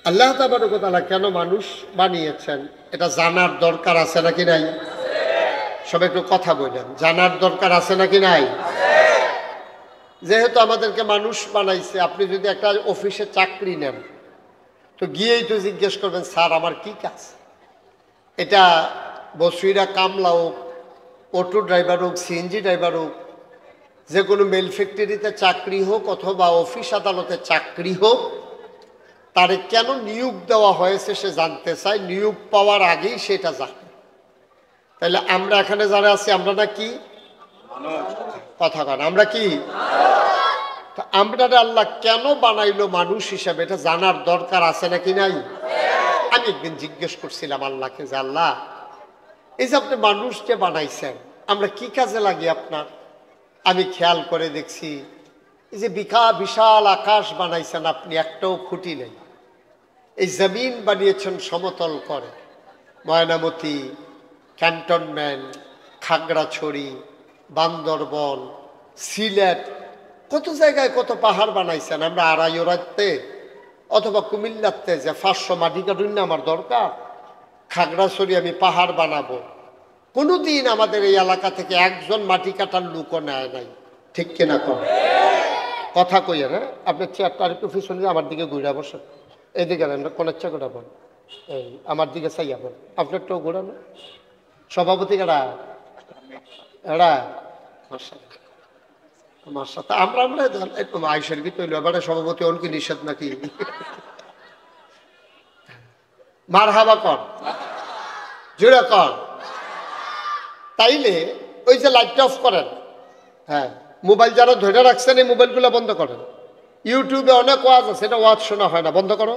আল্লাহ তাবারক ওয়া তাআলা কেন মানুষ বানিয়েছেন এটা জানার দরকার আছে নাকি নাই? সবাই একটু কথা বলেন, জানার দরকার আছে নাকি নাই? যেহেতু আমাদেরকে মানুষ বানাইছে, আপনি যদি একটা অফিসে চাকরি নেন তো গিয়েই তো জিজ্ঞেস করবেন, স্যার আমার কি কাজ? এটা বসুইরা কামলা হোক, অটো ড্রাইভার হোক, সিএনজি ড্রাইভার হোক, যে কোনো মেল ফ্যাক্টরিতে চাকরি হোক অথবা অফিস আদালতে চাকরি হোক, তারে কেন নিয়োগ দেওয়া হয়েছে সে জানতে চায়, নিয়োগ পাওয়ার আগেই সেটা জানে। তাহলে আমরা এখানে যারা আছি আমরা না কি কথা কন, আমরা কি? আমরা আল্লাহ কেন বানাইলো মানুষ হিসাবে এটা জানার দরকার আছে নাকি নাই? আমি একদিন জিজ্ঞেস করছিলাম আল্লাহকে যে আল্লাহ, এই যে আপনি মানুষকে বানাইছেন আমরা কি কাজে লাগি আপনার? আমি খেয়াল করে দেখছি এই যে বিশাল আকাশ বানাইছেন আপনি, একটাও খুঁটি নেই। এই জমিন বানিয়েছেন সমতল করে, ময়নামতি, ক্যান্টনমেন্ট, খাগড়াছড়ি, বান্দরবন, সিলেট, কত জায়গায় কত পাহাড় বানাইছেন। আমরা আড়াইওরাতে অথবা কুমিল্লাতে যে 500 মাটি কাটুন না আমার দরকার, খাগড়াছড়ি আমি পাহাড় বানাবো, কোনোদিন আমাদের এই এলাকা থেকে একজন মাটি কাটার লোকও নেয় নাই, ঠিক কিনা কম? কথা কইয়া না, আপনার চেয়ারটা আর একটু পিছনে আমার দিকে ঘুরে বসেন, এদিকে কোনের চেয়ে ঘোরাবেন, এই আমার দিকে চাইয়াবেন, আপনার তো ঘোরানো। সভাপতি কারা এরা আমার সাথে আমরা একটু আইসের কি তৈল এবারে সভাপতি অনকি নিষেধ নাকি? মার হাবা কর, জুড়ে কর। তাইলে ওই যে লাইটটা অফ করেন, হ্যাঁ, মোবাইল যারা ধরে রাখছেন এই মোবাইলগুলো বন্ধ করেন। ইউটিউবে অনেক ওয়াজ আছে, এটা ওয়াজ শোনা হয় না, বন্ধ করো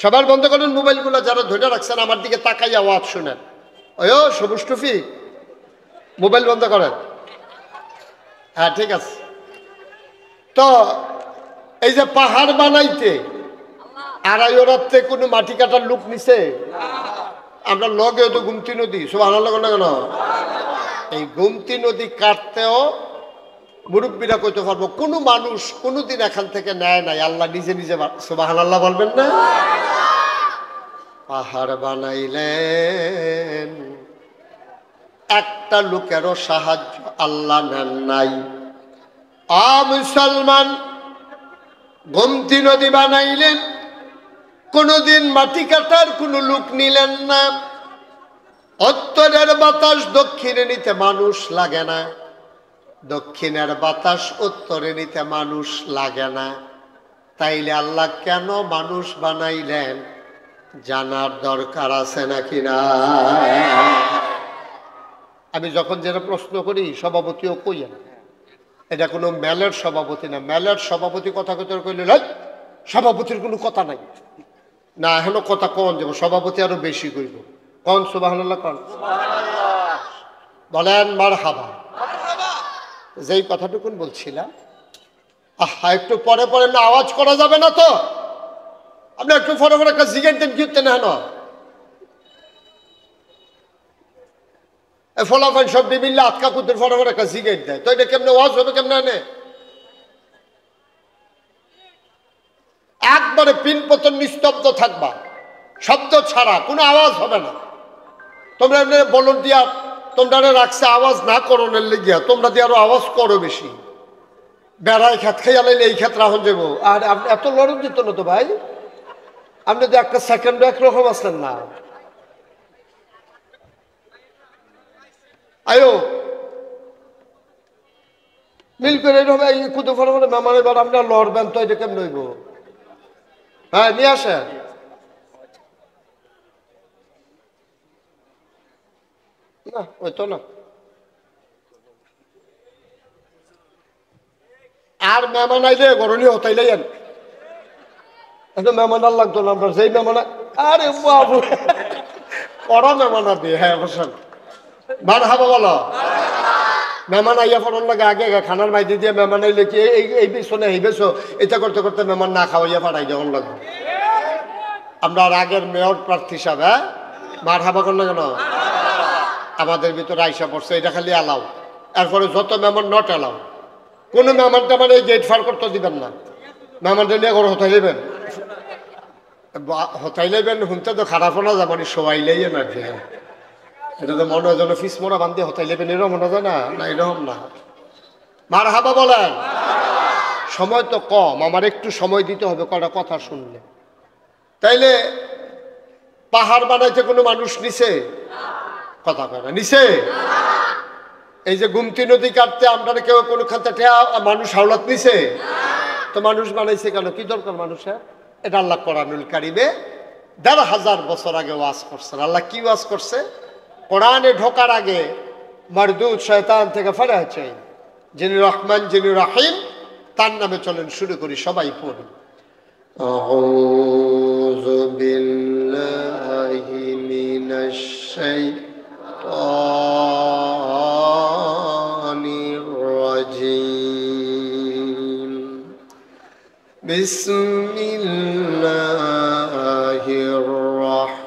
সবার, বন্ধ করেন মোবাইলগুলো। যারা ধরে রাখছেন আমার দিকে তাকাইয়া ওয়াজ শুনেন। ওই সবুজ টুফি, মোবাইল বন্ধ করেন। হ্যাঁ ঠিক আছে। তো এই যে পাহাড় বানাইতে আড়াইওরাতে কোনো মাটি কাটার লোক নিছে? আমরা লগে তো গুমতি নদী, সুবহানাল্লাহ না কেন? এই গুমতি নদী কাটতেও মুরব্বীরা কইতে পারবো কোনো মানুষ কোনোদিন এখান থেকে নেয় নাই, আল্লাহ নিজে নিজে। সুবহানাল্লাহ বলবেন না? পাহাড় বানাইলেন, একটা লোকেরও সাহায্য আল্লাহ নেন নাই। মুসলমান, গোমতী নদী বানাইলেন, কোনদিন মাটি কাটার কোনো লোক নিলেন না। উত্তরের বাতাস দক্ষিণে নিতে মানুষ লাগে না, দক্ষিণের বাতাস উত্তরে নিতে মানুষ লাগে না। তাইলে আল্লাহ কেন মানুষ বানাইলেন জানার দরকার আছে নাকি না? আমি যখন যেটা প্রশ্ন করি সভাপতিও কইয়েন, এটা কোনো মেলের সভাপতি না। মেলের সভাপতি কথা কথা কইলে সভাপতির কোনো কথা নাই না, এখনো কথা কন যাব, সভাপতি আরো বেশি কইব। কন সুবহানাল্লাহ, কন বলেন মারহাবা। যেই কথাটুকুন বলছিলাম, একটু পরে পরে না আওয়াজ করা যাবে না তো? আপনি একটু পরে পরে একটা জিগের দেন কিনতে না হেন ফলাফল সব বিভিন্ন আটকা কুতুর পরে পরে একটা জিগের দেয়, তো এটা কেমনে ওয়াজ হবে? কেমনে আনে? একবারে পিন পতন নিস্তব্ধ থাকবা, শব্দ ছাড়া কোনো আওয়াজ হবে না। তোমরা এমনি বলুন দিয়া তোমরা রাখছে আওয়াজ না করো লেগিয়া, তোমরা দিয়ে আরো আওয়াজ করো বেশি। বেড়ায় খেত খাইয়া লাইলে এই ক্ষেত্রে রাখুন যাবো। আর আপনি এত লড়ন দিত না তো ভাই, আপনি তো একটা সেকেন্ড একরকম আসলেন না। আয়ো মিল করে হবে কুদু ফলে বলে মেমানের বার আপনার লড়বেন তো, এটা কেমন হইব? হ্যাঁ নিয়ে আসেন। না ওই তো না, আর মেহমান আইলে গরণী হতাইলাই মেহমান আর লাগতো না। আমরা যেই মেহমান, আরে বাবু কড়া মেহমান দিয়ে, হ্যাঁ বসেন, মারহাবা বলো। মেহমান আইয়া ফোন লাগে আগে খানার মাইদি দিয়ে মেহমান আইলে কি এই বেছো এই বেছো, এটা করতে করতে মেহমান না খাওয়াইয়া পাঠাই যখন লাগবে। আমরা আগের মেয়র প্রার্থী সাহেব, হ্যাঁ মারহাবা কর না কেন? আমাদের ভিতরে আইসা পড়ছে, এটা খালি অ্যালাউ, এরপরে যত মেহমান নট অ্যালাউ। কোনো মেহমান টামান এই গেট ফার করতে দিবেন না। মেহমানটা নিয়ে করে হতাই নেবেন, হতাই নেবেন শুনতে তো খারাপ না যা, মানে সবাইলেই না, এটা তো মনে হয় যেন ফিস মোড়া বান্ধে হতাই নেবেন, এরকম মনে হয় না, না এরকম না। মার হাবা বলেন। সময় তো কম, আমার একটু সময় দিতে হবে কটা কথা শুনলে। তাইলে পাহাড় বানাইতে কোনো মানুষ নিছে? কথা কয় না, নিছে? এই যে গুমতি নদী কাটতে আমরা কেউ কোনো খাতে মানুষ হাওলাত নিছে? তো মানুষ বানাইছে কেন? কি দরকার মানুষের? এটা আল্লাহ কোরআনুল কারিমে ১,৫০০ বছর আগে ওয়াজ করছেন। আল্লাহ কি ওয়াজ করছে? কোরআনে ঢোকার আগে মারদুদ শয়তান থেকে ফেরা চাই, যিনি রহমান যিনি রাহিম, তার নামে চলেন শুরু করি, সবাই পড়ি। আউযু বিল্লাহি মিনাশ শাইতানির রাজিম। বিসমিল্লাহির রাহমানির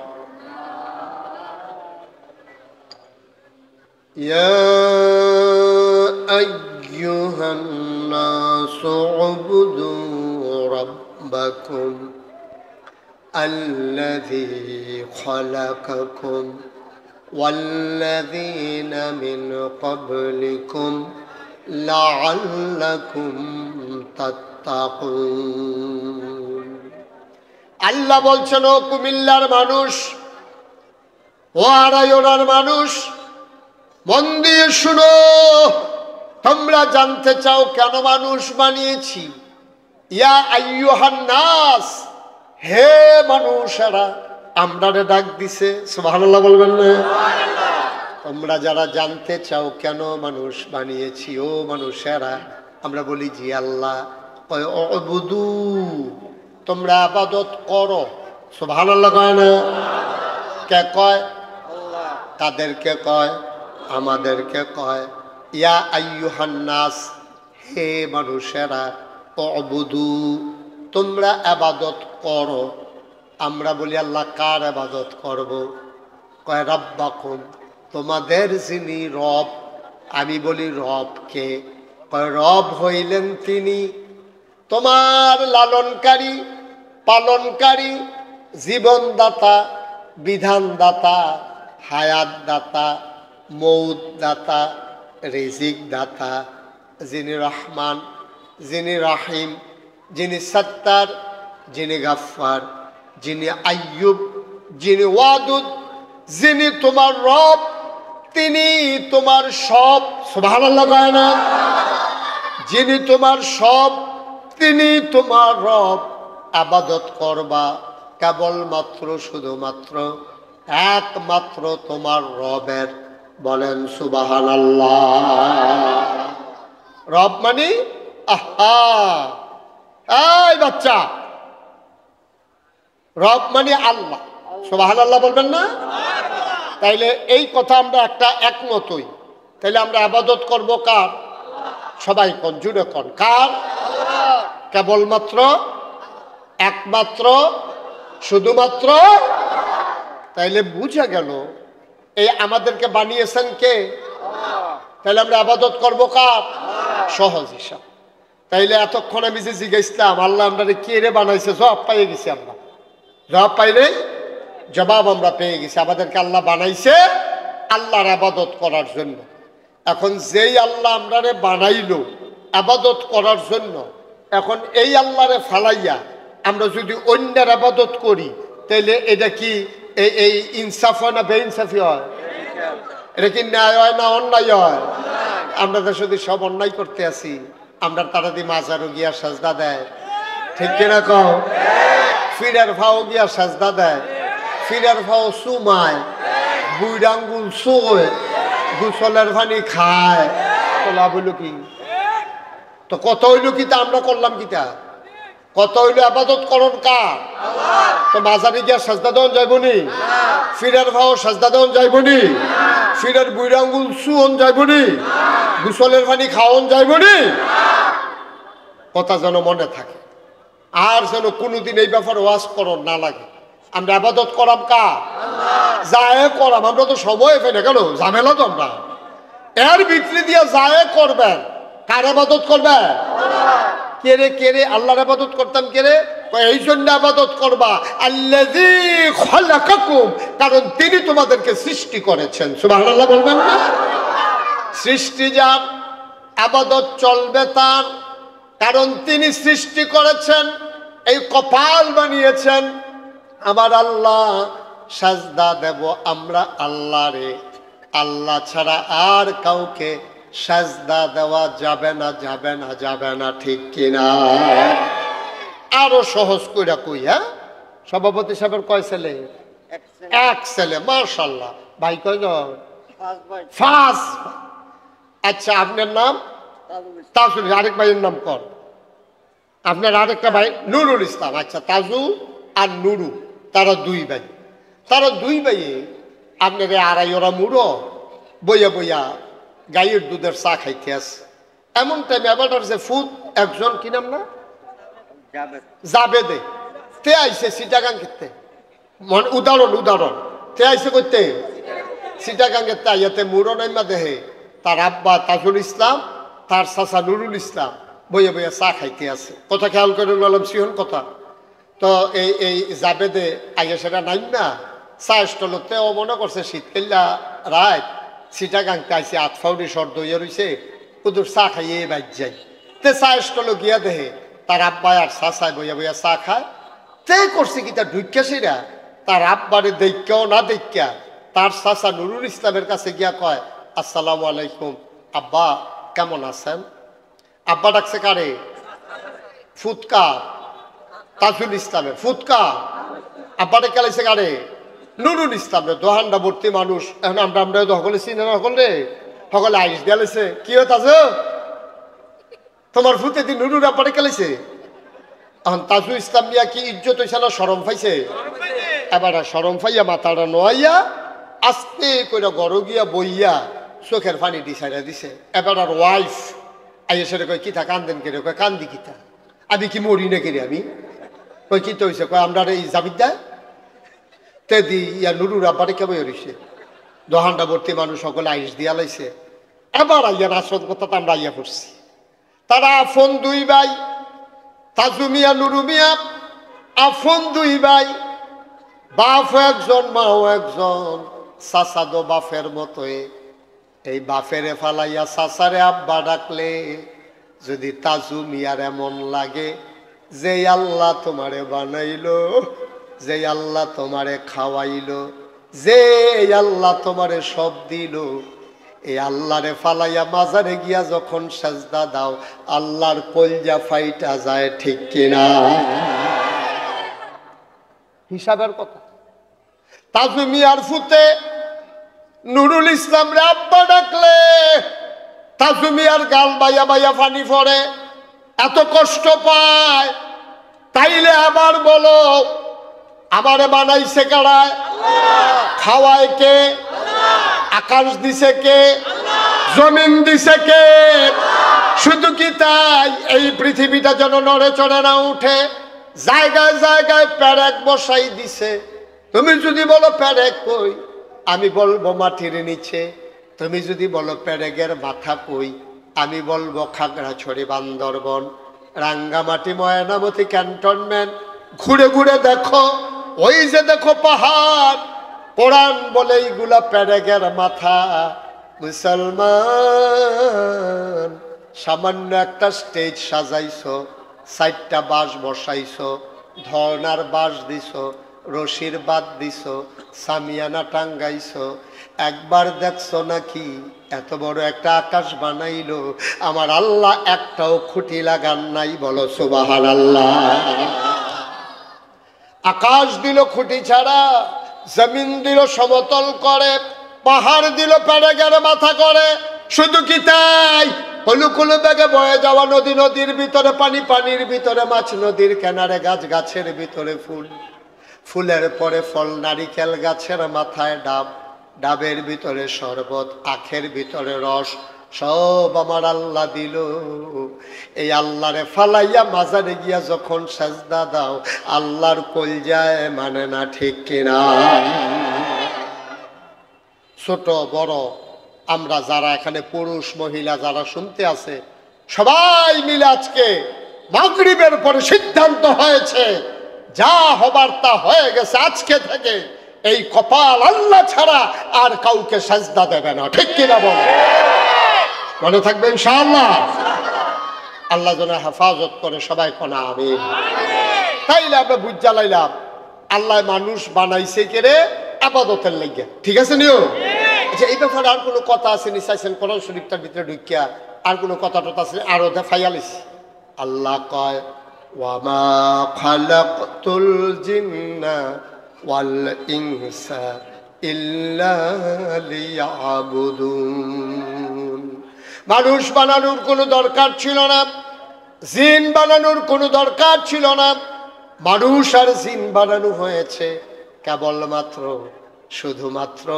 ইয়া আইয়ুহান নাসু উবুদু রাব্বাকুম আল্লাযী খালাকাকুম ওয়াল্লাযীনা মিন ক্বাবলিকুম লাআল্লাকুম তাত্তাকুন। আল্লাহ বলছেন, ও কুমিল্লার মানুষ, ও আড়াইওনার মানুষ, মন দিয়ে শুনো। তোমরা জানতে চাও কেন মানুষ বানিয়েছি? ইয়া আইয়ুহান নাস, হে মানুষেরা, আমরারে ডাক দিছে। সুবহানাল্লাহ বলবেন না? তোমরা যারা জানতে চাও কেন মানুষ বানিয়েছি, ও মানুষেরা, আমরা বলি জি আল্লাহ। কয় উবুদু, তোমরা ইবাদত করো। সুবহানাল্লাহ কয় না? কে কয়? আল্লাহ। কাদেরকে কয়? আমাদেরকে কয়। ইয়া আইয়ুহান নাস, হে মানুষেরা, উবুদু, তোমরা ইবাদত করো। আমরা বলি আল্লাহ কার ইবাদত করব? কয় রাব্বাকুম, তোমাদের যিনি রব। আমি বলি রব কে? কয় রব হইলেন তিনি তোমার লালনকারী, পালনকারী, জীবনদাতা, বিধানদাতা, হায়াতদাতা, মৌতদাতা, রিজিক দাতা, যিনি রহমান, যিনি রাহিম, যিনি সত্তার, যিনি গাফফার, যিনি আইয়ুব, যিনি ওয়াদুদ, যিনি তোমার রব, তিনি তোমার সব। সুবহানাল্লাহ কয় না? যিনি তোমার সব, তিনি তোমার রব। ইবাদত করবা কেবলমাত্র, শুধুমাত্র, একমাত্র তোমার রবের। বলেন সুবহানাল্লাহ। রব মানে আহা, এই বাচ্চা, রব মানে আল্লাহ। সুবহানাল্লাহ বলবেন না? তাইলে এই কথা আমরা একটা একমত হই। তাইলে আমরা ইবাদত করব কার? সবাই কোন, জুড়ে কোন, কার? কেবলমাত্র, একমাত্র, শুধুমাত্র। তাইলে বুঝা গেল এই আমাদেরকে বানিয়েছেন কে? তাইলে আমরা ইবাদত করব কার? সহজ হিসাব। তাইলে এতক্ষণ আমি যে জিজ্ঞাসলাম আল্লাহ আমরা কে রে বানাইছে, জবাব পাইয়ে গেছি আমরা। জবাব পাইলে জবাব আমরা পেয়ে গেছি। আমাদেরকে আল্লাহ বানাইছে আল্লাহর ইবাদত করার জন্য। এখন যেই আল্লাহ আমরারে বানাইলো ইবাদত করার জন্য, এখন এই আল্লাহরে ফালাইয়া আমরা যদি অন্যের ইবাদত করি, তাইলে এটা কি এই ইনসাফ হয় না বেইনসাফি হয়? এটা কি ন্যায় হয় না অন্যায় হয়? আমরা তো শুধু সব অন্যায় করতে আছি। আমরা তারা দিয়ে মাজারও গিয়া সাজদা দেয়, ঠিক কিনা কও? ফিরের ভাও গিয়া সাজদা দেয়, ফিরের ভাও সুমায়, বুইডাঙ্গুল সোয়, গুসলের পানি খায়। তো লাভ হইল কি? তো কত হইল কি? তা আমরা করলাম কিটা? কত হইল ইবাদত করন কার? তো মাজারে গিয়া সাজদা দেওয়া যাইবনি? ফিরের ভাও সাজদা দেওয়া যাইবনি? ফিরের বুইডাঙ্গুল সুয়ন যাইবনি? গুসলের পানি খাওয়ন যাইবনি? কথা যেন মনে থাকে, আর যেন কোনোদিন এই ব্যাপারে ওয়াজ করন না লাগে। আমরা ইবাদত করাম কার? যায় করাম। আমরা তো সময় ফেলে গেল, ঝামেলা তো আমরা এর ভিতরে দিয়ে যায় করবেন। কার ইবাদত করবেন? কেড়ে আল্লাহর ইবাদত করতাম কেড়ে, এই জন্য ইবাদত করবা আল্লাযী খালাকাকুম, কারণ তিনি তোমাদেরকে সৃষ্টি করেছেন। সুবহানাল্লাহ বলবেন না? সৃষ্টি যার, ইবাদত চলবে তার, কারণ তিনি সৃষ্টি করেছেন, এই কপাল বানিয়েছেন। আমার আল্লাহ, সাজদা দেব আমরা আল্লাহরে, আল্লাহ ছাড়া আর কাউকে সাজদা দেওয়া যাবে না, যাবে না, যাবে না, ঠিক কিনা? আরো সহজ কইরা কই, হ্যাঁ, সভাপতি সাহেবের কয় ছেলে? এক ছেলে, মাশাআল্লাহ। ভাই কয়জন? ফার্স্ট। আচ্ছা, আপনার নাম? তাজুল। আরেক ভাইয়ের নাম কর। আপনার আরেকটা ভাই নুরুল ইসলাম। আচ্ছা, তাজু আর নুরু, তারা দুই ভাই। তারা দুই ভাই আপনার আড়াই ওরা মুড়ো বইয়া বইয়া গাইয়ের দুধের চা খাইতে আছে। এমন টাইমে আবার যে ফুট একজন, কি নাম না, জাবেদে, তে আইসে সিটাগাং খেতে, উদাহরণ তে আইসে করতে সিটাগাঙ্গের তাইয়াতে মুড়ো নাইমা দেহে তার আব্বা তাজুল ইসলাম, তার চাচা নুরুল ইসলাম বইয়া বইয়া চা খাইতে আছে। কথা খেয়াল করে বললাম, সিহন কথা। তো এই জাবেদে আইয়া সেটা নাই না চা স্টলতে, ও মনে করছে শীতকাল্লা রাত সিটাগাংতে আইসে আতফাউরি সর্দ হইয়া রয়েছে, ওদের চা খাইয়ে বাইর যাই। তে চা স্টল গিয়া দেহে তার আব্বা আর চাচায় বইয়া বইয়া চা খায়। তে করছে কি, তার ঢুকিয়াছিরা তার আব্বারে দেখাও না দেখা তার চাচা নুরুল ইসলামের কাছে গিয়া কয়, আসসালামু আলাইকুম আব্বা, কেমন আছেন? আব্বা ডাকছে কারে? ফুৎকা, তাজুল ইসলামের ফুৎকা। আব্বা ডেকে লাইছে কারে? নুরুল ইসলামের। দোহান্ডা ভর্তি মানুষ, এখন আমরা সকলে চিনে না, সকলে আইস দিয়া লাইছে। কি হয় তাজু, তোমার ফুতে দিন নুরুল আব্বা ডেকে লাইছে। এখন তাজু ইসলাম মিয়া কি ইজ্জত হইছে না শরম পাইছে? এবার শরম পাইয়া মাথাটা নোয়াইয়া আস্তে করে ঘর গিয়া বইয়া চোখের পানি দিছাইয়া দিছে। এবার আর ওয়াইফ আইয়া সেটা কয়, কিতা কান্দেন কেড়ে? কয়, কান্দি কিতা, আমি কি মরি না কেড়ে? আমি কই কি তো হয়েছে? কয়, আমরা এই জাবিদা তে দি ইয়া নুরুর আব্বারে কেবল হইছে। দোহান্ডা ভর্তি মানুষ সকলে আইস দিয়া লাইছে। এবার আইয়া আসল কথা, আমরা আইয়া পড়ছি। তারা আফন দুই ভাই, তাজু মিয়া নুরু মিয়া আফন দুই ভাই, বাপ একজন মাও একজন, চাচাদো বাপের মতোই। এই বাপেরে ফালাইয়া চাচারে আব্বা ডাকলে যদি তাজু মিয়ার এমন লাগে যে আল্লাহ তোমারে বানাইলো, যে আল্লাহ তোমারে খাওয়াইলো, যে আল্লাহ তোমারে সব দিল, এই আল্লাহরে ফালাইয়া মাজারে গিয়া যখন সাজদা দাও, আল্লাহর কলজা ফাইটা যায়, ঠিক কিনা? হিসাবের কথা। তাজু মিয়ার ফুতে নুরুল ইসলাম রে আব্বা ডাকলে তাজু মিয়ার গাল বাইয়া বাইয়া পানি পড়ে, এত কষ্ট পায়। তাইলে আবার বলো, আমারে বানাইছে কারায়? খাওয়ায় কে? আকাশ দিছে কে? জমিন দিছে কে? শুধু কি তাই, এই পৃথিবীটা যেন নড়ে চড়ে না উঠে, জায়গায় জায়গায় প্যারেক বসাই দিছে। তুমি যদি বলো প্যারেক কই, আমি বলবো মাটির নিচে। তুমি যদি বলো প্যারেকের মাথা কই, আমি বলবো খাগড়াছড়ি, বান্দরবন, রাঙ্গামাটি, ময়নামতি, ক্যান্টনমেন্ট। ঘুরে ঘুরে দেখো, ওই যে দেখো পাহাড়, কোরআন বলে এইগুলা প্যারেকের মাথা। মুসলমান, সামান্য একটা স্টেজ সাজাইছো, 4টা বাঁশ বসাইছো, ধর্নার বাঁশ দিছো, রশির বাদ দিছো, সামিয়ানা টাঙ্গাইছো। একবার দেখছো নাকি এত বড় একটা আকাশ বানাইলো, আমার আল্লাহ একটাও খুঁটি লাগান নাই? বলো সুবহানাল্লাহ। আকাশ দিল খুঁটি ছাড়া, জমিন দিল সমতল করে, পাহাড় দিল প্যারেকের মাথা করে। শুধু কি তাই, হলুকুলু বেগে বয়ে যাওয়া নদী, নদীর ভিতরে পানি, পানির ভিতরে মাছ, নদীর কিনারে গাছ, গাছের ভিতরে ফুল, ফুলের পরে ফল, নারিকেল গাছের মাথায় ডাব, ডাবের ভিতরে শরবত, আখের ভিতরে রস, সব আমার আল্লাহ দিল। এই আল্লাহরে ফালাইয়া মাজারে গিয়া যখন সাজদা দাও, আল্লাহর কলজায় মানে না, ঠিক কিনা? ছোট বড় আমরা যারা এখানে পুরুষ মহিলা যারা শুনতে আছে, সবাই মিলে আজকে মাগরিবের পরে সিদ্ধান্ত হয়েছে, যা হবার তা হয়ে গেছে, আজকে থেকে এই কপাল আল্লাহ ছাড়া আর কাউকে সাজদা দেবে না। ঠিক কিনা বল? মনে থাকবে ইনশাআল্লাহ। আল্লাহ যেন হেফাজত করে, সবাই কোনা আমিন। তাইলে আমরা বুঝা লাইলাম আল্লাহ মানুষ বানাইছে কেরে আবাদতের লাগিয়া। ঠিক আছে নিও? আচ্ছা, এই ব্যাপারে আর কোনো কথা আছে নি? চাইছেন কোরআন শরীফটার ভিতরে ঢুকিয়া আর কোনো কথা টথা আছে? আরো দেখাইয়ালিস। আল্লাহ কয়, ওয়ামা খালাকতুল জিন্না ওয়াল ইনসা ইল্লা লিয়াবুদুন। মানুষ বানানোর কোনো দরকার ছিল না, জিন বানানোর কোনো দরকার ছিল না। মানুষ আর জিন বানানো হয়েছে কেবলমাত্র, শুধুমাত্র,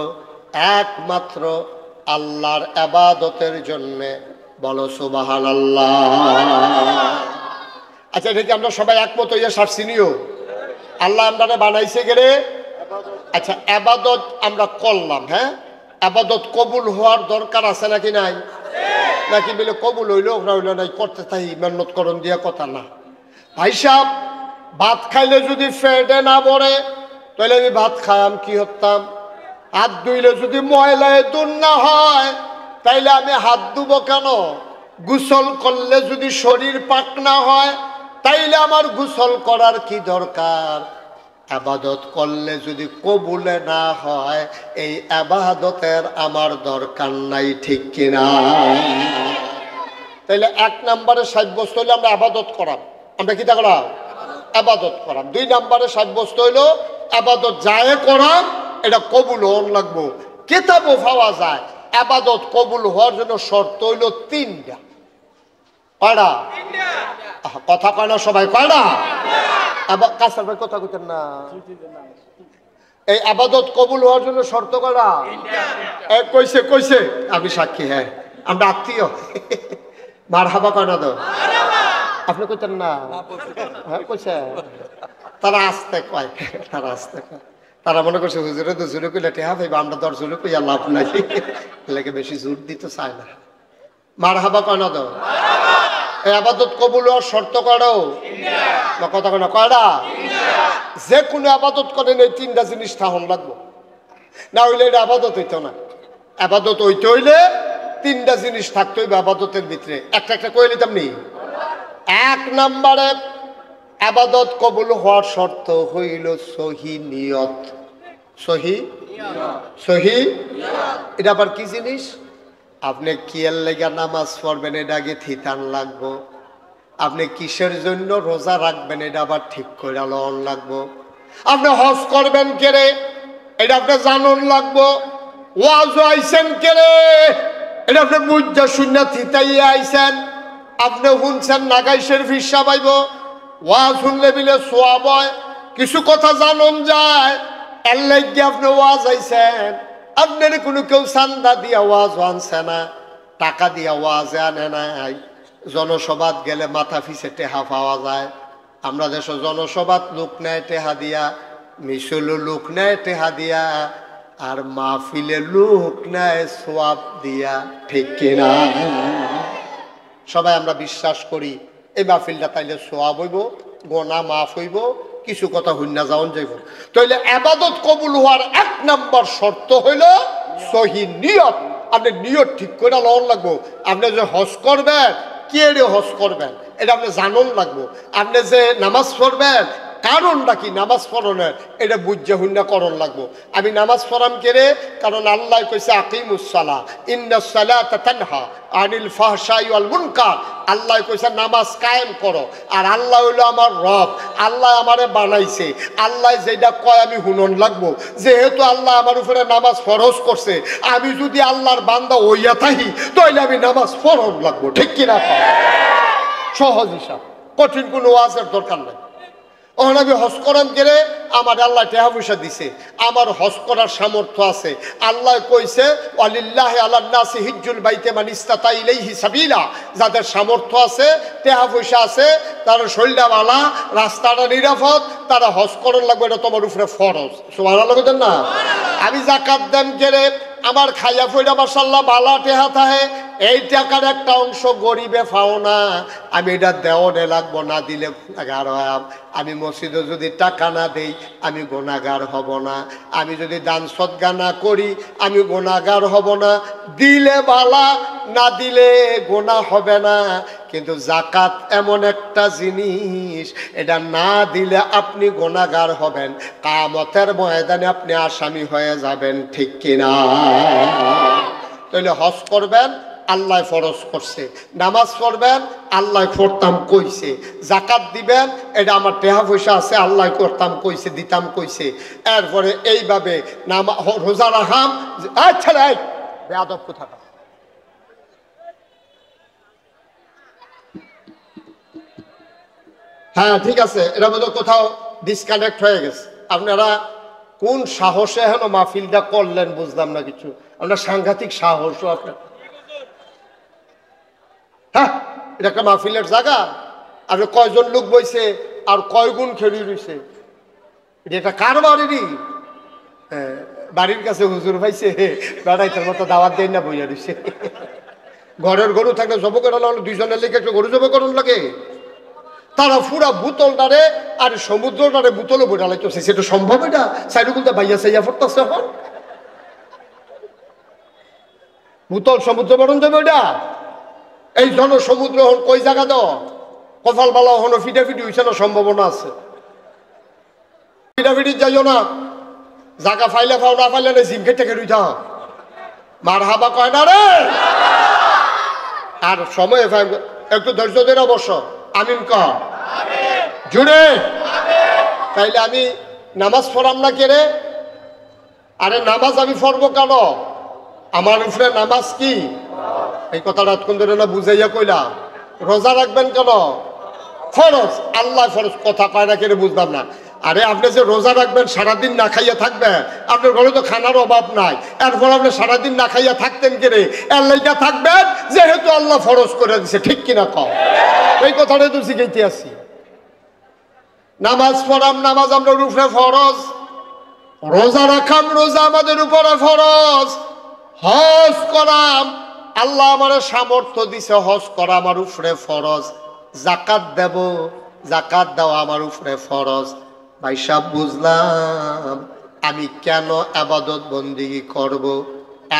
একমাত্র আল্লাহর ইবাদতের জন্যে। বলো সুবহানাল্লাহ। আচ্ছা, এটা কি আমরা সবাই একমত হইয়া সারছি নিও? আল্লাহ আমরা বানাইছে গেলে। আচ্ছা, ইবাদত আমরা করলাম, হ্যাঁ, ইবাদত কবুল হওয়ার দরকার আছে নাকি নাই? নাকি বলে কবুল হইলো হইলো নাই করতে তাই মেহনত করণ দিয়া কথা না। ভাই সাহেব, ভাত খাইলে যদি পেটে না ভরে তাহলে আমি ভাত খাইলাম কি হতাম? হাত ধুইলে যদি ময়লায় দূর না হয় তাইলে আমি হাত ধুবো কেন? গোসল করলে যদি শরীর পাক না হয় তাইলে আমার গোসল করার কি দরকার? ইবাদত করলে যদি কবুলে না হয় এই ইবাদতের আমার দরকার নাই। ঠিক কিনা? তাইলে এক নম্বরে সাব্যস্ত হইলে আমরা ইবাদত করাম। আমরা কি তা করাম? ইবাদত করাম। দুই নম্বরে সাব্যস্ত হইলো ইবাদত যায় করাম, এটা কবুল হন লাগবো। কিতাবও পাওয়া যায় ইবাদত কবুল হওয়ার জন্য শর্ত হইল তিনটা। কয়টা? কথা কয় না সবাই? কয়টা? কাছার ভাই কথা কইতেন না। এই ইবাদত কবুল হওয়ার জন্য শর্ত কয়টা? কইছে কইছে, আমি সাক্ষী। হ্যাঁ, আমরা আত্মীয়। মারহাবা কয় না তো? আপনি কইতেন না? হ্যাঁ কইছে। তারা আসতে কয়, তারা আসতে কয়। তারা মনে করছে হুজুরে তো জোরে কইলে টেহা পাইবা, আমরা তো জোরে কইয়া লাভ নাই, লেগে বেশি জোর দিতে চায় না। মারহাবা কয় না তো? এই ইবাদত কবুল হওয়ার শর্ত কয়টা? কথা কয় না? কয়টা? যে কোনো ইবাদত করেন এই তিনটা জিনিস থাহন লাগবো, না হইলে এটা ইবাদত হইতো না। ইবাদত হইতে হইলে তিনটা জিনিস থাকতে হইবে ইবাদতের ভিতরে। একটা একটা কইলে তেমনি। এক নম্বরে ইবাদত কবুল হওয়ার শর্ত হইল সহি নিয়ত। সহি সহি এটা আবার কি জিনিস? আপনি কিয়ের লেগা নামাজ পড়বেন এটা আগে থিতান লাগবো। আপনি কিসের জন্য রোজা রাখবেন এটা আবার ঠিক করে লন লাগবো। আপনি হজ করবেন কেরে এটা আপনি জানুন লাগবো। ওয়াজ আইছেন কেরে এটা আপনি বুঝা শূন্য থিতাইয়া আইছেন। আপনি শুনছেন নাগাইশের ফিসা পাইব, ওয়াজ শুনলে বিলে সোয়াব হয়, কিছু কথা জানুন যায়, এর লাগে আপনি ওয়াজ আইছেন। আপনার কোনো কেউ চান্দা দিয়া ওয়াজ আনছে না, টাকা দিয়া ওয়াজ আনে নাই। জনসভাত গেলে মাথা ফিসে টেহা পাওয়া যায়। আমরা দেশ জনসভাত লোক নেয় টেহা দিয়া, মিছলো লোক নেয় টেহা দিয়া, আর মাহফিলে লোক নেয় সোয়াব দিয়া। ঠিক কিনা? সবাই আমরা বিশ্বাস করি এই মাহফিলটা তাইলে সোয়াব হইব, গোনা মাফ হইব, কিছু কথা হুন্না যাওন যাইব। তাইলে ইবাদত কবুল হওয়ার এক নম্বর শর্ত হইল সহি নিয়ত। আপনি নিয়ত ঠিক করে লওন লাগবো। আপনি যে হজ করবেন, কে রে হজ করবেন এটা আপনি জানুন লাগবো। আপনি যে নামাজ পড়বেন কারণটা কি নামাজ পড়নের এটা বুঝে হুন্না করণ লাগবো। আমি নামাজ পড়াম কেরে? কারণ আল্লাহ কইছে আকিমুস সালাহ ইন্নাস সালাতা তানহা আনিল ফাহশাই ওয়াল মুনকার। আল্লাহ কইছে নামাজ কায়েম করো। আর আল্লাহ হইলো আমার রব, আল্লাহ আমারে বানাইছে। আল্লাহ যেটা কয় আমি হুনন লাগবো। যেহেতু আল্লাহ আমার উপরে নামাজ ফরজ করছে, আমি যদি আল্লাহর বান্দা হইয়া থাকি তাহলে আমি নামাজ পড়ন লাগবো। ঠিক কিনা? সহজ হিসাব, কঠিন কোনো ওয়াজের দরকার নাই। ওখানে আমি হজ করাম গেলে আমার আল্লাহ টাকা পয়সা দিছে, আমার হজ করার সামর্থ্য আছে। আল্লাহ কইছে ওয়ালিল্লাহি আলান নাসি হিজ্জুল বাইতি মান ইসতাতা ইলাইহি সাবিলা। যাদের সামর্থ্য আছে, টাকা পয়সা আছে, তার শরীরটা ভালো, রাস্তাটা নিরাপদ, তারা হজ করণ লাগবে। এটা তোমার উপরে ফরজ। সুবহানাল্লাহ বলেন না? আমি যাকাত দেন গেলে আমার খাইয়া ফইরা মাশাআল্লাহ বালা টেহা থাহে, এই টাকার একটা অংশ গরিবে পাও না, আমি এটা দেওয়ানে লাগবো, না দিলে গুণাগার হব। আমি মসজিদে যদি টাকা না দেই আমি গুণাগার হব না, আমি যদি দান সদকা না করি আমি গুণাগার হব না। দিলে বালা, না দিলে গুনাহ হবে না। কিন্তু যাকাত এমন একটা জিনিস, এটা না দিলে আপনি গুনাহগার হবেন, কিয়ামতের ময়দানে আপনি আসামি হয়ে যাবেন, ঠিক কিনা? তাহলে হজ করবেন, আল্লাহ ফরজ করছে। নামাজ পড়বেন, আল্লাহ করতাম কইছে। যাকাত দিবেন, এটা আমার টেহা পয়সা আছে, আল্লাহ করতাম কইছে, দিতাম কইছে। এরপরে এইভাবে রোজা রাখাম। আচ্ছা বেয়াদব কোথাটা, হ্যাঁ ঠিক আছে, এটা বোধহয় কোথাও ডিসকানেক্ট হয়ে গেছে। আপনারা কোন সাহসে হেন মাহফিলটা করলেন বুঝলাম না কিছু। আপনার সাংঘাতিক সাহসও আপনার। হ্যাঁ, এটা একটা মাহফিলের জায়গা, আপনি কয়জন লোক বইছে আর কয় গুণ খেলি রয়েছে, এটা একটা কার বাড়িরই? হ্যাঁ, বাড়ির কাছে হুজুর পাইছে, বেড়াইতের মতো দাওয়াত দেয় না, বইয়া দিছে। ঘরের গরু থাকলে জব করানো হলো, দুইজনের লেগে একটা গরু জব করানো লাগে। তারা পুরা বোতলটারে আর সমুদ্রটারে বোতলে বইটা লাগতেছে, সেটা সম্ভব? এটা সাইডুকুলটা বাইয়া সাইয়া পড়তেছে, এখন বোতল সমুদ্র বরণ যাবে ওইটা। এই জন সমুদ্র হন কই জায়গা দাও, কপাল বালা হন ফিটাফিটি হইছে না, সম্ভাবনা আছে। ফিটাফিটি যাইও না, জায়গা ফাইলে ফাও, না ফাইলে না জিম খেটে খেটে উঠা মার হাবা কয় না রে। আর সময় একটু ধৈর্য ধরে অবশ্য আমিন কহ জুড়ে। তাইলে আমি নামাজ পড়াম না কে রে? আরে নামাজ আমি পড়বো কেন? আমার উপরে নামাজ কি? এই কথাটা এতক্ষণ ধরে না বুঝাইয়া কইলা। রোজা রাখবেন কেন? ফরজ, আল্লাহ ফরজ। কথা কয় না কেন বুঝলাম না। আরে আপনি যে রোজা রাখবেন, সারাদিন না খাইয়া থাকবেন, আপনার ঘরে তো খানার অভাব নাই, এরপর আপনি সারাদিন না খাইয়া থাকতেন কেড়ে? এর লাইগা থাকবেন যেহেতু আল্লাহ ফরজ করে দিছে, ঠিক কিনা কও? এই কথাটাই তো শিখাইতে আছি। নামাজ পড়াম, নামাজ আমরা উপরে ফরজ। রোজা রাখাম, রোজা আমাদের উপরে ফরজ। হজ করাম, আল্লাহ আমার সামর্থ্য দিছে, হজ করা আমার উপরে ফরজ। যাকাত দেব, যাকাত দেওয়া আমার উপরে ফরজ। ভাই সাহেব, বুঝলাম আমি কেন আবাদত বন্দেগী করব।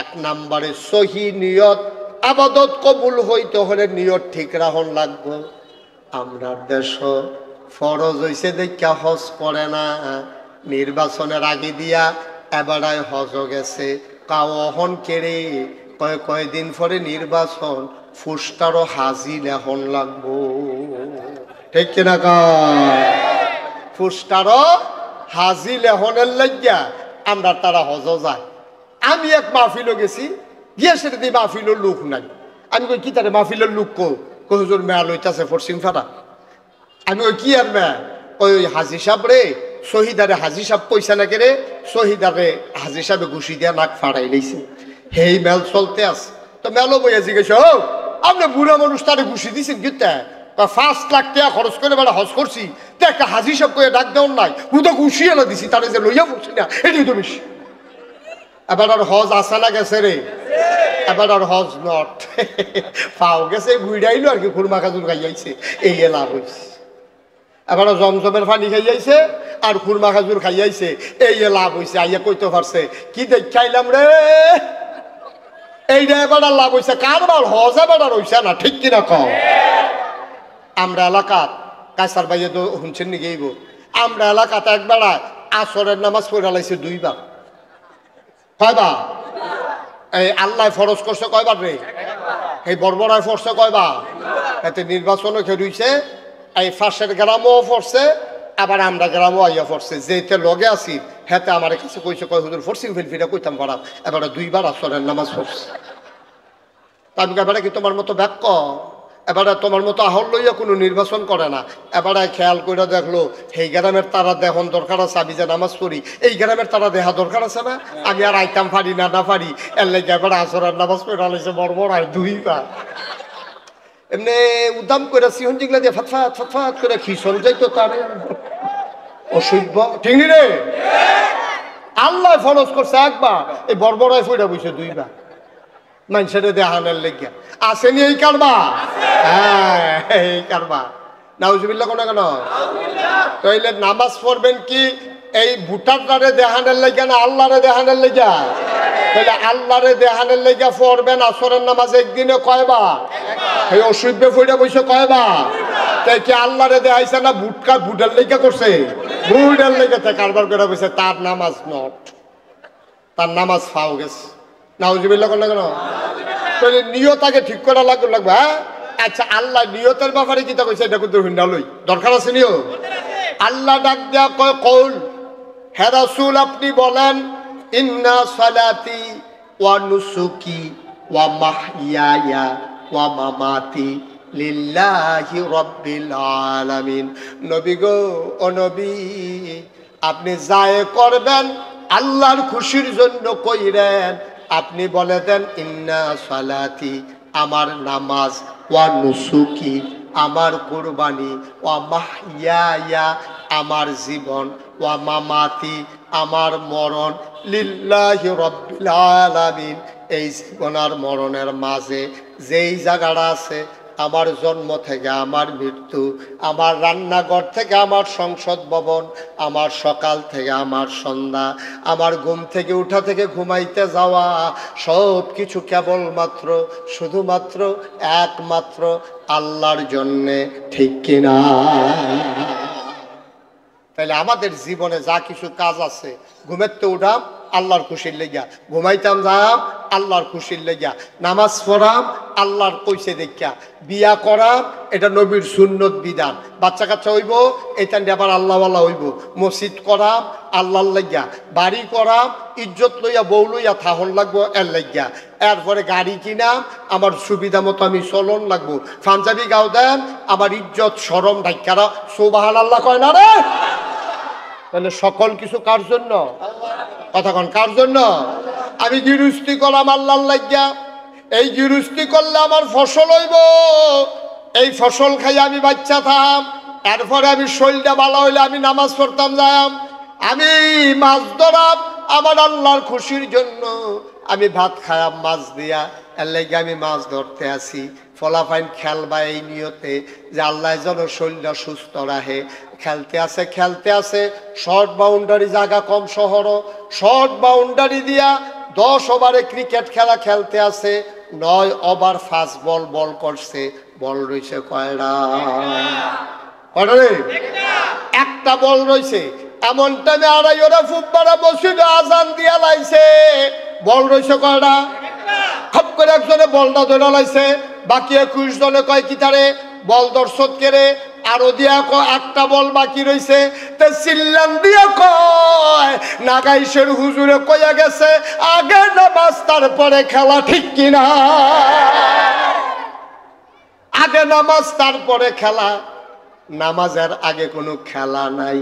এক নম্বরে সহি নিয়ত। আবাদত কবুল হইতে হলে নিয়ত ঠিক রাখন লাগবো। আমরা দেশ ফরজ হইছে দেখা হজ করে না, নির্বাচনের আগে দিয়া এবারায় হজ গেছে, কাওহন কেড়ে কয়দিন পরে নির্বাচন, ফুসটারও হাজি লেখন লাগবো, ঠিক কিনা কয়? ফুসটারও হাজি লেখনের লাগিয়া আমরা তারা হজ যায়। আমি এক মাহফিলও গেছি, গিয়ে সেটা দিয়ে মাহফিলের লোক নাই। আমি কই কি তারে মাহফিলের লোক কো হুজুর মেয়া লইতাছে ফরসিং ফাটা। আমি ওই কি আর মেয়া, ওই হাজি সাহেব রে, শহীদারে হাজি সাহেব পয়সা না কেড়ে, শহীদারে হাজি সাহেবে ঘুষি দিয়া নাক ফাড়াই লইছে। হেই মেল চলতে আছে, তো মেলও বইয়া জিজ্ঞেস, ও আপনি বুড়া মানুষ তারে ঘুষি দিছেন কিতা? 5 লাখ টাকা খরচ করে বেড়া হজ করছি, তো একটা হাজি সাহেব কয়ে ডাক দেওয়ার নাই, ও তো ঘুষি এনে দিছি, তারে যে লইয়া পড়ছি না, এটাই তো বেশি। এবার আর হজ আসা না গেছে রে, এবার আর হজ নট পাও গেছে, বুড়াইলো আর কি, খুরমা খাজুর খাইয়াইছে, এই লাভ হয়েছে। এবার জমজমের পানি খাইয়াইছে আর খুরমা খাজুর খাইয়াইছে, এই লাভ হয়েছে। আইয়া কইতে পারছে কি দেখাইলাম রে, এইটা এবার আর লাভ হয়েছে। কারবার হজ এবার আর হইছে না, ঠিক কিনা কও? আমরা এলাকাত কাছার বাইরে তো শুনছেন নাকি এইব, আমরা এলাকাতে একবার আসরের নামাজ পড়ে লাইছে 2 বার। কয়বার? এই আল্লাহ ফরজ করছে কয়বার রে? এই বর্বরায় ফরছে কয়বার? এতে নির্বাচনও খেলুইছে, এই ফাঁসের গ্রামও ফরছে, আবার আমরা গ্রামও আইয়া ফরছে। যেতে লগে আছি হেতে আমার কাছে কইছে, কয় হুজুর ফরসিং ফিলফিটা কইতাম পারা, এবার 2 বার আসরের নামাজ পড়ছে। আমি এবারে কি তোমার মতো ব্যাক, এবারে তোমার মতো আহল লইয়া কোনো নির্বাচন করে না। এবারে খেয়াল করে দেখলো এই গ্রামের তারা দেখন দরকার আছে, আমি যে নামাজ পড়ি এই গ্রামের তারা দেখা দরকার আছে না, আমি আর আইতাম পারি না না পারি, এর লাগে এবার আসরের নামাজ পড়ে আলাইছে বড় 2 বার। এমনি উদাম করে সিহন জিগলা দিয়ে ফাতফাত ফাতফাত করে খিসন যাইতো তার অসভ্য, ঠিক নি রে? আল্লাহ ফরজ করছে একবার, এই বর্বরায় ফইরা বইছে দুইবার মানুষের দেহানের লেগিয়া। আসেনি এই কারবা? হ্যাঁ, এই কারবা। নাউজুবিল্লাহ কোন কেন? তাইলে নামাজ পড়বেন কি এই ভুটারটারে দেহানের লেগিয়া না আল্লাহরে দেহানের লেগিয়া? তাহলে আল্লাহরে দেহানের লেগিয়া পড়বেন আসরের নামাজ একদিনে কয়বার? এই অসুবিধে ফইরা বইছে কয়বার? তাই কি আল্লাহরে দেখাইছে না ভুটার লেগিয়া করছে? ভুটার লেগেছে কারবার করে বসে, তার নামাজ নট, তার নামাজ ফাও গেছে। নাউজুবিল্লাহ কোন কেন? তাহলে নিয়ত আগে ঠিক করা লাগবে। হ্যাঁ আচ্ছা, আল্লাহ নিয়তের ব্যাপারে কি তা কইছে এটা কিন্তু হুন্ডা লই দরকার আছে নিয়ত। আল্লাহ ডাক দেয়া কয় কৌল, হে রাসূল আপনি বলেন ইন্না সালাতি ওয়া নুসুকি ওয়া মাহইয়ায়া ওয়া মামাতি লিল্লাহি রাব্বিল আলামিন। নবী গো, ও নবী, আপনি যাই করবেন আল্লাহর খুশির জন্য কইরেন। আপনি বলে দেন ইন্না সালাতি আমার নামাজ, ওয়া নুসুকি আমার কুরবানি, ওয়া মাহইয়ায়া আমার জীবন, ওয়া মামাতি আমার মরণ, লিল্লাহি রাব্বিল আলামিন এই জীবন আর মরণের মাঝে যেই জায়গাটা আছে, আমার জন্ম থেকে আমার মৃত্যু, আমার রান্নাঘর থেকে আমার সংসদ ভবন, আমার সকাল থেকে আমার সন্ধ্যা, আমার ঘুম থেকে উঠা থেকে ঘুমাইতে যাওয়া, সব কিছু কেবলমাত্র শুধুমাত্র একমাত্র আল্লাহর জন্যে, ঠিক কিনা? তাইলে আমাদের জীবনে যা কিছু কাজ আছে, ঘুমেতে উঠাম আল্লাহর খুশির লেগিয়া, ঘুমাইতাম যাম আল্লাহর খুশির লেগিয়া, নামাজ পড়াম আল্লাহর কইছে দেখিয়া, বিয়া করাম এটা নবীর সুন্নত বিধান, বাচ্চা কাচ্চা হইব এটা আবার আল্লাহওয়ালা হইব, মসজিদ করাম আল্লাহর লেগিয়া, বাড়ি করাম ইজ্জত লইয়া বউ লইয়া থাহন লাগবো এর লেগিয়া, এরপরে গাড়ি কিনাম আমার সুবিধা মতো আমি চলন লাগবো, পাঞ্জাবি গাও দেন আমার ইজ্জত শরম ঢাকারা সুবহানাল্লাহ কয় না রে? তাহলে সকল কিছু কার জন্য? কথা কন, কার জন্য? আমি গৃহস্থী করলাম আল্লাহর লাগিয়া, এই গৃহস্থী করলে আমার ফসল হইব, এই ফসল খাই আমি বাচ্চা থাম, এরপরে আমি শরীরটা ভালো হইলে আমি নামাজ পড়তাম যাম, আমি মাছ ধরাম আমার আল্লাহর খুশির জন্য, আমি ভাত খায়াম মাছ দিয়া, এর লাগে আমি মাছ ধরতে আসি, ফলাফাইন খেলবা এই নিয়তে যে আল্লাহ যেন শরীরটা সুস্থ রাখে, খেলতে আছে শর্ট বাউন্ডারি জায়গা কম শহর, শর্ট বাউন্ডারি দিয়া 10 ওভারে ক্রিকেট খেলা খেলতে আছে, 9 ওভার ফাস্ট বল বল করছে, বল রয়েছে কয়টা? কয়টা রে? একটা বল রয়েছে। এমন টাইমে আড়াই ওরা ফুটবলা মসজিদে আজান দিয়া লাইছে, বল রয়েছে কয়টা? খপ করে একজনে বলটা ধরে লাইছে, বাকি 21 জনে কয় কি তারে বল দর্শক কেড়ে আরো দিয়া একটা বল বাকি রয়েছে, তে চিল্লান দিয়া কয় নাগাইশের হুজুরে কইয়া গেছে আগে নামাজ তারপরে খেলা, ঠিক কিনা? আগে নামাজ তারপরে খেলা, নামাজের আগে কোনো খেলা নাই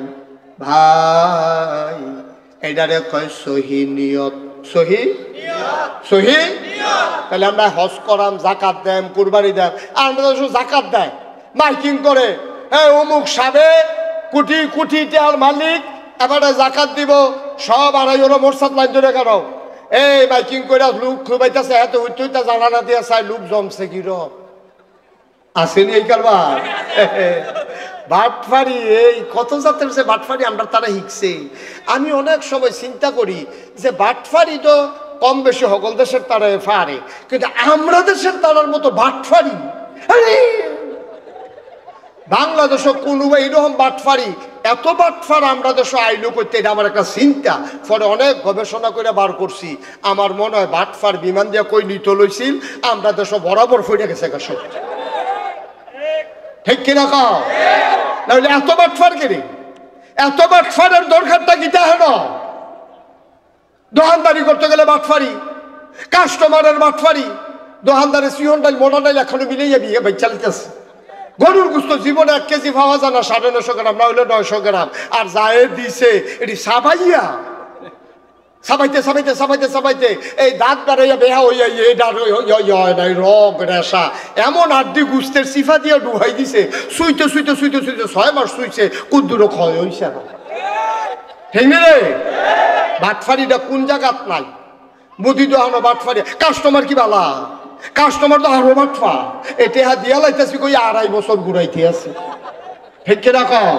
ভাই, এটারে কয় সহি নিয়ত। সহি সহি তাহলে আমরা হজ করাম, জাকাত দেম, কুরবানি দেম, আমরা তো জাকাত দেয় মাইকিং করে, অমুক সাবে কোটি কোটি টাকার মালিক, এবারে জাকাত দিব, সব আড়াই ওরা মোরসাদ লাইন ধরে কেন এই মাইকিং করে লোক খুবাইতেছে, এত হইতে জানানা দিয়ে চাই লোক জমছে কিরম আসেনি এই কারবার। বাটফারি এই কত জাতের যে বাটফারি আমরা তারা শিখছে। আমি অনেক সময় চিন্তা করি যে বাটফারি তো কম বেশি সকল দেশের তারা পারে, কিন্তু আমরা দেশের তারার মতো বাটফারি বাংলাদেশও কোনো এইরকম বাটফারি, এত বাটফার আমরা দেশে আইলো করতে, এটা আমার একটা চিন্তা। পরে অনেক গবেষণা করে বার করছি, আমার মনে হয় বাটফার বিমান দিয়ে কই নিত লইছিল, আমরা দেশ বরাবর ফিরে গেছে সব, ঠিক কিনা কাও? নাহলে এত বাটফার কেনে, এত বাটফারের দরকারটা কিটা হেন? দোকানদারি করতে গেলে বাটফারি, কাস্টমারের বাটফারি, দোকানদারের সিহন ডাইল মোটা ডাইল এখনো মিলেই যাবি ভাই চালিতেছে। গরুর গুস্ত জীবনে 1 কেজি পাওয়া যায় না, 950 গ্রাম না হইলে 900 গ্রাম, আর যায় দিছে এটি সাবাইয়া সাবাইতে সাবাইতে সাবাইতে সাবাইতে এই দাঁত বেড়াইয়া বেহা হইয়া নাই রগ রেশা এমন আড্ডি গুস্তের সিফা দিয়ে ডুবাই দিছে, শুইতে শুইতে শুইতে শুইতে 6 মাস শুইছে, কুদ্দুরও ক্ষয় হইছে না, ঠিক রে? বাটফারিটা কোন জায়গাত নাই? মুদি দোহানো বাটফারি, কাস্টমার কি বালা, কাস্টমার তো আরো বাটফা। এটা দিয়া লাইতেছি কই 2.5 বছর ঘুরাইতে আছে। ঠিক কিনা কও?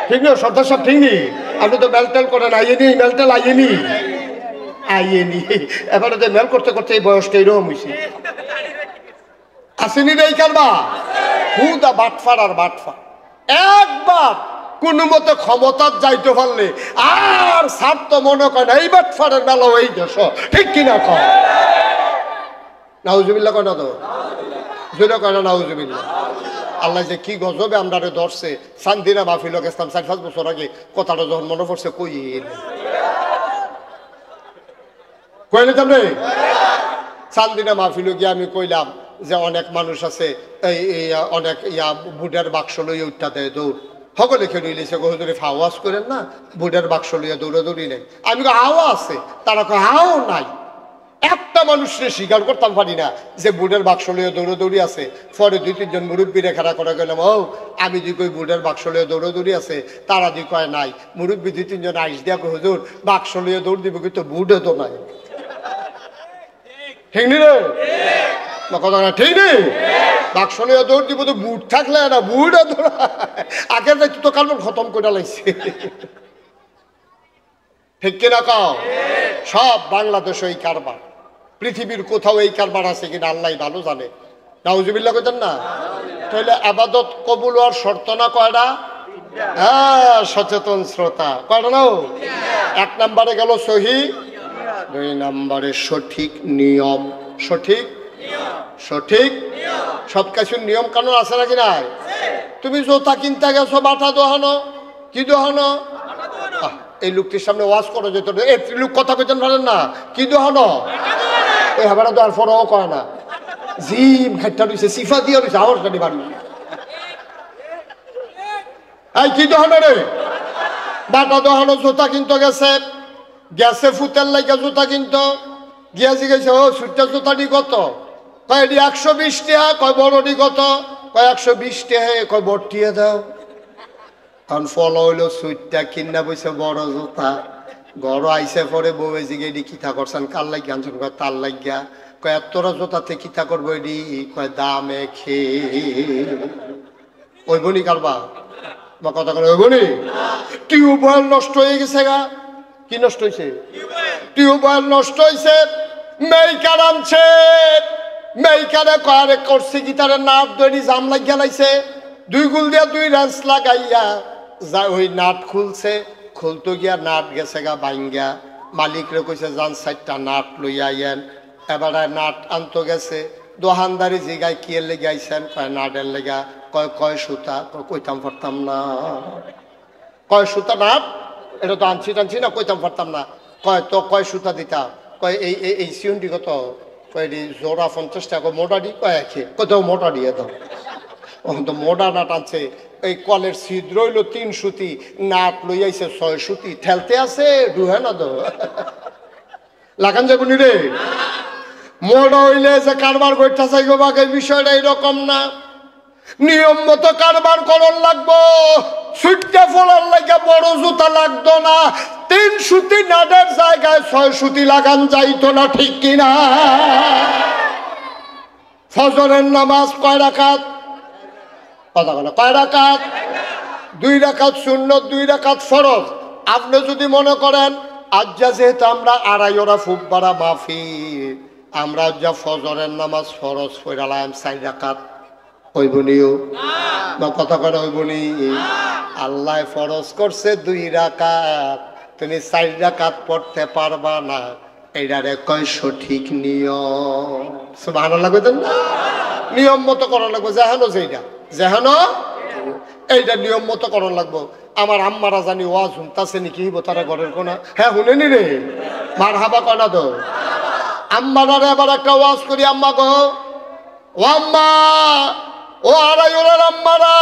ঠিক না সর্দার সাহেব? ঠিক নি? আপনি তো মেলটেল করেন, আইয়েনি মেলটেল আইয়েনি আইয়েনি, এবারে তো মেল করতে করতে এই বয়সটা এরকম হয়েছে। আসেনি রে এই কারবা হুদা বাটফার আর বাটফার। একবার কোন মতে ক্ষমতার যাইতে পারলে আর সার তো মনে করে এই বাটফারের বেলা এই দেশ। ঠিক কিনা কও? নাউজুবিল্লাহ কয় না তো? জোরে কয় না নাউজুবিল্লাহ? আল্লাহ যে কি গজবে আমরা ধরছে। সান্দিনা মাহফিল গেছিলাম 4-5 বছর আগে, কথাটা যখন মনে পড়ছে কই নিতাম রে। সান্দিনা মাহফিল গিয়ে আমি কইলাম যে অনেক মানুষ আছে এই অনেক বুটের বাক্স লইয়া উঠা দেয় দৌড়, সকলে খেয়ে লইছে গহদুরে আওয়াজ করেন না, বুটের বাক্স লইয়া দৌড়াদৌড়ি নেই। আমি হাওয়া আছে, তারা কয় হাও নাই। একটা মানুষকে স্বীকার করতাম পারি না যে বুটের বাক্স লইয়া দৌড়াদৌড়ি আছে। পরে 2-3 জন মুরব্বীরে খাড়া করে গেলাম, ও আমি যে কই বুটের বাক্স লইয়া দৌড়াদৌড়ি আছে, তারা দি কয় নাই। মুরব্বী 2-3 জন আইস দিয়া কই হুজুর বাক্স লইয়া দৌড় দিব কিন্তু বুটে তো নাই। ঠিক নি রে কথা? ঠিক নেই? বাক্স লইয়া দৌড় দিব তো বুট থাকলে না, বুটে দৌড়া আগের দায়িত্ব তো কারণ খতম করে লাগছে। ঠিক কিনা কও? সব বাংলাদেশে এই কারবার, পৃথিবীর কোথাও এই কারবার আছে কিনা আল্লাহ ভালো জানে। নাউজুবিল্লাহ কইতেন না? তাহলে আবাদত কবুল হওয়ার শর্ত না কয়টা? হ্যাঁ, সচেতন শ্রোতা কয়টা নাও? 1 নম্বরে গেল সহি, 2 নম্বরে সঠিক নিয়ম। সঠিক সঠিক সব কিছুর নিয়ম কানুন আছে নাকি নাই? তুমি জোতা কিনতে গেছো, বাটা দোহানো, কি দোহানো? এই লোকটির সামনে ওয়াজ করো যেত, এই লোক কথা কইতেন পারেন না, কি দোহানো? এই হাবারা তো আর ফরও কয় না, জিম খাইটা রয়েছে, সিফা দিয়ে রয়েছে, আওয়াজ গাড়ি বাড়ি। এই কি দোহানো রে? বাটা দোহানো। জোতা কিনতে গেছে, গ্যাসে ফুতের লাগে জুতা কিনতো, গিয়া জিজ্ঞেস ও সুটটা জুতাটি কত? কয় এটি 120 টাকা। কয় বড়টি কত? কয় 120 টাকা। কয় বড়টিয়ে দাও। কারণ ফল হইলো সুটটা কিনা বইছে বড় জুতা। ঘর আইসে পরে বউয়ে জিগে এটি কিতা করছেন, কার লাগিয়া আনছেন? কয় তার লাগিয়া। কয় এতটা জুতাতে কিতা করবো এটি? কয় দামে খেয়ে। ওই বনি কারবা বা কথা করে ওই বনি। টিউবওয়েল নষ্ট হয়ে গেছে গা। কি নষ্ট হয়েছে? টিউবওয়েল নষ্ট হয়েছে। মেইকার আনছে, মেইকারে কয়ারে করছে কি তারে নাট দড়ি জাম লাগিয়া লাইছে, 2 গুল দিয়া 2 রেঞ্চ লাগাইয়া যা ওই নাট খুলছে, খুলতো গিয়া নাট গেছে গা বাইঙ্গা। মালিকরে কইছে যান 4টা নাট লইয়া আইয়েন। এবারে নাট আনতো গেছে, দোহানদারি জিগায় কি এর লেগে আইছেন? কয় নাটের লেগা। কয় সুতা? কইতাম পারতাম না। কয় সুতা নাট? এটা তো আনছি টানছি না, কইতাম পারতাম না। কয় তো কয় সুতা দিতা? কয় এই সিউন্ডি কত? কয় জোড়া 50 টাকা। মোটাডি? কয় একে। কত মোটা দিয়ে দাও। ওখান তো মোটা নাট আনছে, এই কলের ছিদ্র হইলো 3 সুতি, নাট লই আইছে 6 সুতি, ঠেলতে আছে ডুহে না দো লাগান যাবনি রে। মোটা হইলে যে কারবার করতে চাইব বাকে, বিষয়টা এরকম না। নিয়ম মতো কারবার করন লাগবো। সুইটটা ফলার লাগে বড় জুতা লাগতো না, 3 সুতি নাটের জায়গায় 6 সুতি লাগান যাইতো না। ঠিক কিনা? ফজরের নামাজ কয় রাকাত? কথা বলো, কয় রাকাত? 2 রাকাত সুন্নত, 2 রাকাত ফরজ। আপনি যদি মনে করেন আজ যেহেতু আমরা আড়াই ওরা ফুপ বাড়া মাফি, আমরা যা ফজরের নামাজ ফরজ পড়ালাম 4 রাকাত, হইবনিও বা কথা করে হইবনি? আল্লাহ ফরজ করছে 2 রাকাত, তুমি 4 রাকাত পড়তে পারবা না। এইটারে কয় সঠিক নিয়ম। সুবহানাল্লাহ কইতেন না? নিয়ম মতো করা লাগবো। যেহানো যেইটা যেহানো এইটা নিয়ম মতো করা লাগবো। আমার আম্মারা জানি ওয়াজ শুনতাছে নাকি তারা ঘরের কোনা? হ্যাঁ শুনেনি রে, মার হাবা কয়না তো। আম্মারা এবার একটা ওয়াজ করি। আম্মা গো, ও আম্মা, ও আড়াই ওরের আম্মারা,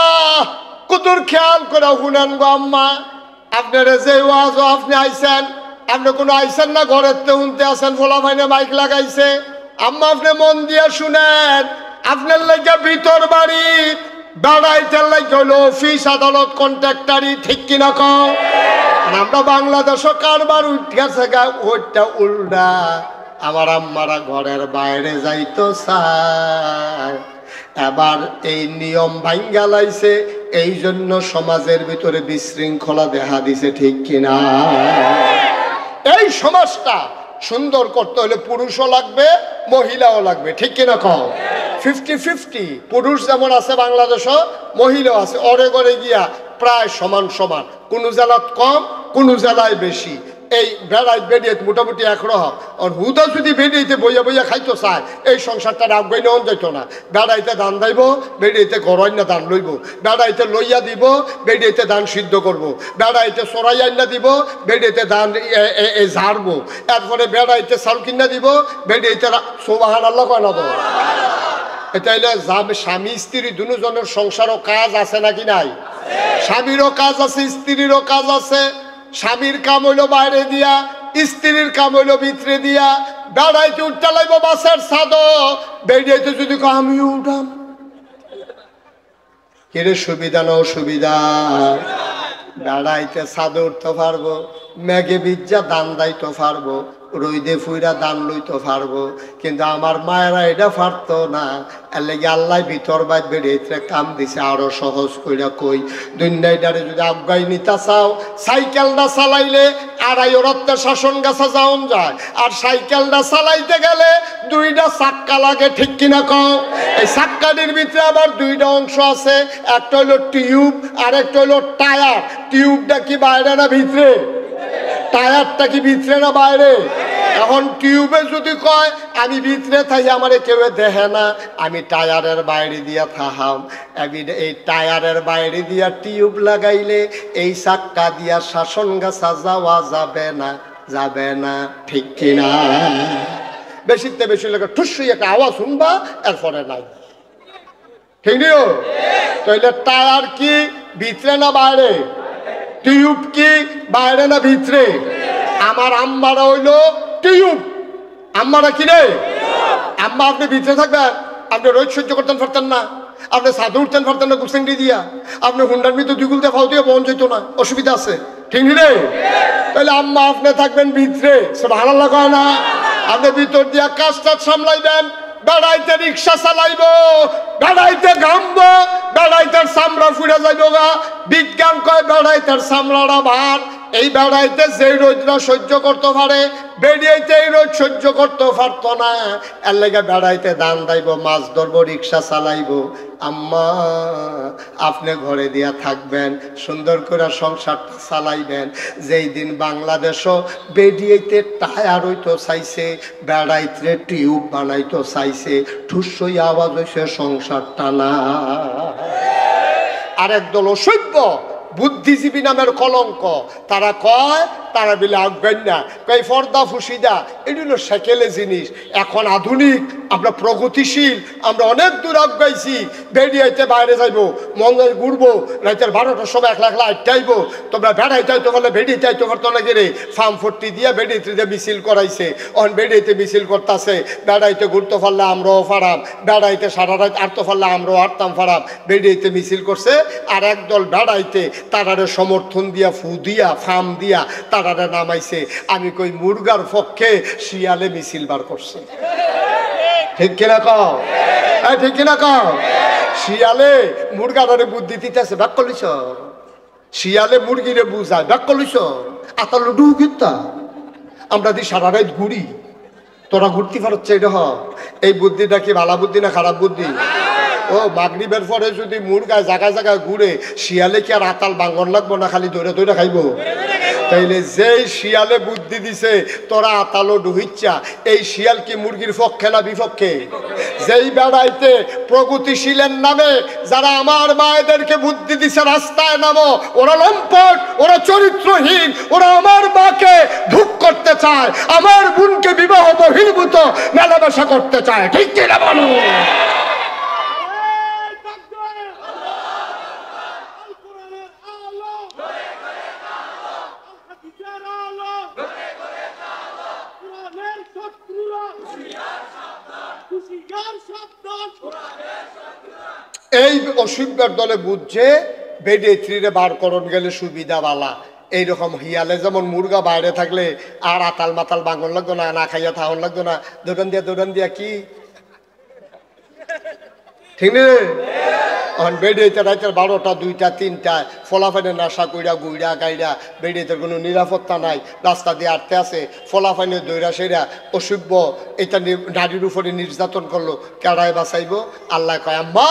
কুতুর খেয়াল করে শুনেন গো আম্মা। আপনারা যে ওয়াজ আপনি আইছেন, আপনি কোনো আইছেন না ঘরের তে শুনতে আসেন, ফোলা ভাইনে মাইক লাগাইছে। আম্মা আপনি মন দিয়ে শুনেন, আপনার লাগে ভিতর বাড়ি বেড়াইতে লাগে হলো অফিস আদালত কন্ট্রাক্টারি। ঠিক কিনা কও? আমরা বাংলাদেশও কারবার উঠেছে গা ওইটা উল্টা আমার আম্মারা ঘরের বাইরে যাইতো চায় এবার এই নিয়ম ভাঙ্গা লাইছে এই জন্য সমাজের ভিতরে বিশৃঙ্খলা দেখা দিছে ঠিক কিনা এই সমাজটা সুন্দর করতে হলে পুরুষও লাগবে মহিলাও লাগবে ঠিক কিনা কও 50-50 পুরুষ যেমন আছে বাংলাদেশও মহিলাও আছে অরে গড়ে গিয়া প্রায় সমান সমান কোন জেলাত কম কোন জেলায় বেশি এই বেড়াই বেরিয়ে মোটামুটি একরকম আর হুদা যদি বেরিয়েতে বইয়া বইয়া খাইতো চায় এই সংসারটা রাখবই নেওয়া যেত না বেড়াইতে ধান দাইব বেরিয়েতে গড়াই না ধান লইব বেড়াইতে লইয়া দিব বেরিয়েতে ধান সিদ্ধ করব বেড়াইতে সরাই আইনা দিব বেরিয়েতে ধান ঝাড়বো এরপরে বেড়াইতে চাউল কিনা দিব বেরিয়েতে সোবাহান আল্লাহ কয় না তো এটা হইলে স্বামী স্ত্রী দুজনের সংসারও কাজ আছে নাকি নাই স্বামীরও কাজ আছে স্ত্রীরও কাজ আছে স্বামীর কাম হইলো বাইরে দিয়া স্ত্রীর কাম হইলো ভিতরে দিয়া বেড়াইতে উঠতে লাগবো বাসের ছাদ বেড়াইতে যদি আমিও উঠাম কিরে সুবিধা না অসুবিধা বেড়াইতে ছাদে উঠতে পারবো মেঘে বিজ্জা দান দাইতে পারবো রইদে ফুইরা দান লইতে পারবো কিন্তু আমার মায়েরা এটা পারতো না এর লেগে আল্লাহ ভিতর বাইর বেড়ে কাম দিছে আরো সহজ কইরা কই দুনিয়াটারে যদি আফগাই নিতে চাও সাইকেলটা চালাইলে আড়াই রত্তে শাসন গাছা যাওন যায় আর সাইকেলটা চালাইতে গেলে দুইটা চাক্কা লাগে ঠিক কিনা কও এই চাক্কাটির ভিতরে আবার দুইটা অংশ আছে একটা হইলো টিউব আর একটা হইলো টায়ার টিউবটা কি বাইরে না ভিতরে টায়ারটা কি ভিতরে না বাইরে এখন টিউবে যদি কয় আমি ভিতরে থাকি আমারে কেউ দেখে না আমি টায়ারের বাইরে দিয়া থাহাম এই টায়ারের বাইরে দিয়া টিউব লাগাইলে এই চাক্কা দিয়া শাসন গাছা যাওয়া যাবে না ঠিক কিনা বেশিতে বেশি লাগে ঠুসই একটা আওয়াজ শুনবা এরপরে নাই ঠিক নিও তাইলে টায়ার কি ভিতরে না বাইরে টিউব কি বাইরে না ভিতরে আমার আম্মারা হইলো টিউব আম্মারা কি রে আম্মা আপনি ভিতরে থাকবেন আপনি রোজ সহ্য করতেন পারতেন না আপনি সাধু উঠতেন পারতেন না গুসেঙ্গি দিয়া আপনি হুন্ডার মৃত্যু দুগুলতে ফাও দিয়ে বন যেত না অসুবিধা আছে ঠিক রে তাহলে আম্মা আপনি থাকবেন ভিতরে সেটা ভালো লাগে না আপনি ভিতর দিয়া কাজটা সামলাইবেন বেড়াইতে রিক্সা চালাইব বেড়াইতে ঘামবো বেড়াইতের চামড়া ফুড়ে যাইব গা বিজ্ঞান কয় বেড়াইতের চামড়াটা ভার এই বেড়াইতে যেই রোদটা সহ্য করতে পারে বেরিয়েতে এই রোদ সহ্য করতে পারতো না এর লেগে বেড়াইতে দান দাইব মাছ ধরবো রিক্সা চালাইব আম্মা আপনি ঘরে দিয়া থাকবেন সুন্দর করে সংসারটা চালাইবেন যেই দিন বাংলাদেশও বেরিয়েতে টায়ার হইতো চাইছে বেড়াইতে টিউব বানাইতো চাইছে ঠুসই আওয়াজ হইছে সংসারটা না আরেক দল অসভ্য বুদ্ধিজীবী নামের কলঙ্ক তারা কয় তারা বিলে আঁকবেন না কই ফর্দা ফুসিদা এগুলো সেকেলে জিনিস এখন আধুনিক আমরা প্রগতিশীল আমরা অনেক দূর আগাইছি বেরিয়েতে বাইরে যাইবো মঙ্গল ঘুরবো রাতের 12টার সময় একলা একলা আটটাইব তোমরা বেড়াইতে হইতে পারলে বেরিয়েতে হইতে পারতো না গেলে ফার্ম ফোর্টি দিয়ে বেরিয়েতে দিয়ে মিছিল করাইছে অন বেরিয়েতে মিছিল করতেছে বেড়াইতে ঘুরতে পারলে আমরাও ফারাম বেড়াইতে সারা রাত আটতে পারলে আমরাও আটতাম ফারাম বেরিয়েতে মিছিল করছে আর একদল বেড়াইতে তারারে সমর্থন দিয়া ফু দিয়া ফার্ম দিয়া তারারে নামাইছে আমি কই মুরগার পক্ষে শিয়ালে মিছিল বার করছে ঠিক কিনা কও ঠিক কিনা কও শিয়ালে মুরগারে বুদ্ধি দিতেছে ব্যাক করলিস শিয়ালে মুরগিরে বুঝায় ব্যাক করলিস আতালো ডুগিতা আমরা দি সারা রাত ঘুরি তোরা ঘুরতে পারছে এটা এই বুদ্ধিটা কি ভালো বুদ্ধি না খারাপ বুদ্ধি ও মাগরিবের পরে যদি মুরগায় জায়গায় জায়গায় ঘুরে শিয়ালে কি আর আতাল বাঙ্গন লাগবো না খালি দৌড়ে দৌড়ে খাইবো তাইলে যেই শিয়ালে বুদ্ধি দিছে তোরা আতালো ডুহিচ্ছা এই শিয়াল কি মুরগির পক্ষে না বিপক্ষে যেই বেড়াইতে প্রগতিশীলের নামে যারা আমার মায়েদেরকে বুদ্ধি দিছে রাস্তায় নামো ওরা লম্পট ওরা চরিত্রহীন ওরা আমার মাকে ধুক করতে চায় আমার বোনকে বিবাহ বহির্ভূত মেলামেশা করতে চায় ঠিক কিনা বলো এই অসভ্যের দলে বুঝছে বেডে থ্রিরে বার করণ গেলে সুবিধা বালা এইরকম হিয়ালে যেমন মুরগা বাইরে থাকলে আর আতাল মাতাল বাঙন লাগতো না, না খাইয়া থাকুন লাগতো না, দৌড়ান দিয়া কি ঠিক নেই। এখন বেড়িয়েতে রাতের 12টা 2টা 3টায় ফলাফাইনে নেশা কইরা গুইরা গাইরা বেড়িয়েতে কোনো নিরাপত্তা নাই, রাস্তা দিয়ে আটতে আছে, ফলাফাইনে দৈরা সেরা অসভ্য এটা নারীর উপরে নির্যাতন করলো, কেড়ায় বাঁচাইব? আল্লাহ কয় আম্মা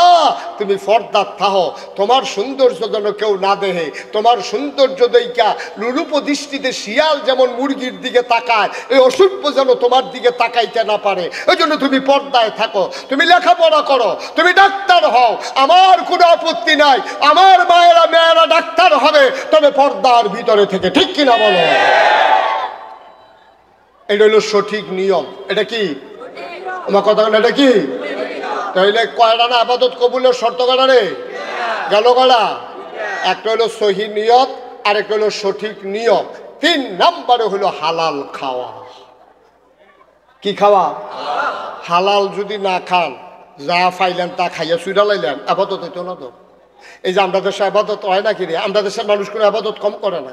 তুমি ফর্দার থাহো, তোমার সৌন্দর্য যেন কেউ না দেহে, তোমার সৌন্দর্য দেইকা লুলুপ দৃষ্টিতে শিয়াল যেমন মুরগির দিকে তাকায়, এই অসভ্য যেন তোমার দিকে তাকাইতে না পারে, ওই জন্য তুমি পর্দায় থাকো, তুমি লেখাপড়া করো, তুমি ডাক্তার হও, আমার কোনো আপত্তি নাই, আমার মায়েরা মেয়েরা ডাক্তার হবে, তবে পর্দার ভিতরে থেকে, ঠিক কিনা বলো? এটা হলো সঠিক নিয়ম। এটা কি আমার কথা? এটা কি? তাহলে কয়টা না আবাদত কবুলের শর্ত কাটা রে গেল কয়টা? একটা হলো সহি নিয়ত, আর একটা হলো সঠিক নিয়ম। 3 নম্বরে হলো হালাল খাওয়া। কি খাওয়া? হালাল যদি না খান, যা ফাইলেন তা খাইয়া সুইরা লাইলেন, আবাদত হইতো না তো। এই যে আমরা দেশে আবাদত হয় না কি রে? আমরা দেশের মানুষ কোনো আবাদত কম করে না,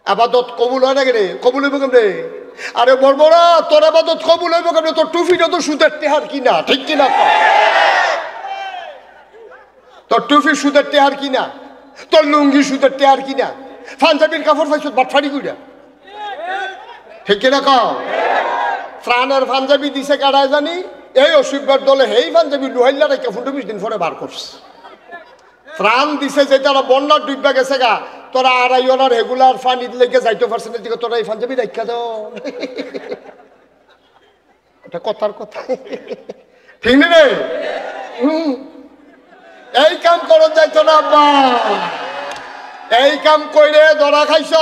আবাদত কবুল হয় না কি রে? কবুল হইব কেমনে? আরে বর্বরা, তোর আবাদত কবুল হইব কেমনে? তোর টুপিটা তো সুদের টেহার কিনা, ঠিক কিনা? তোর টুপি সুদের টেহার কিনা, তোর লুঙ্গি সুদের টেহার কিনা, পাঞ্জাবির কাপড় পাইছো বাটফাড়ি কইরা, ঠিক কিনা কও? প্রাণের পাঞ্জাবি দিছে কাটায় জানি, এই অসুবিধার দলে এই পাঞ্জাবি লুহাইলা রেখে 15-20 দিন পরে বার করছে। প্রাণ দিছে যে তারা বন্যার ডুববা গেছে গা, তোরা আড়াইওনার রেগুলার পানি লেগে যাইতে পারছে না, দিকে তোরা এই পাঞ্জাবি রাখা দাও, এটা কথার কথা, ঠিক না রে? এই কাম করো যাইতো না আব্বা, এই কাম কইরে ধরা খাইছ,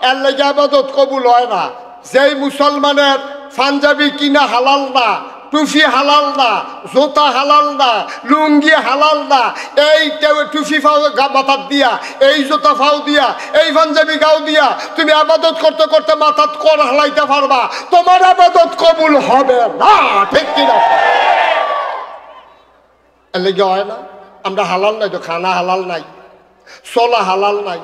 এর লেগে আবাদত কবুল হয় না। যেই মুসলমানের পাঞ্জাবি কিনা হালাল না, টুফি হালাল না, জোতা হালাল না, লুঙ্গি হালাল না, এই টুফি ফাও মাথার দিয়া, এই জোতা ফাও দিয়া, এই পাঞ্জাবি গাও দিয়া তুমি আবাদত করতে করতে মাথাত কর হালাইতে পারবা, তোমার আবাদত কবুল হবে না, ঠিক কিনা? এর লেগে হয় না। আমরা হালাল নাই তো, খানা হালাল নাই, চলা হালাল নাই,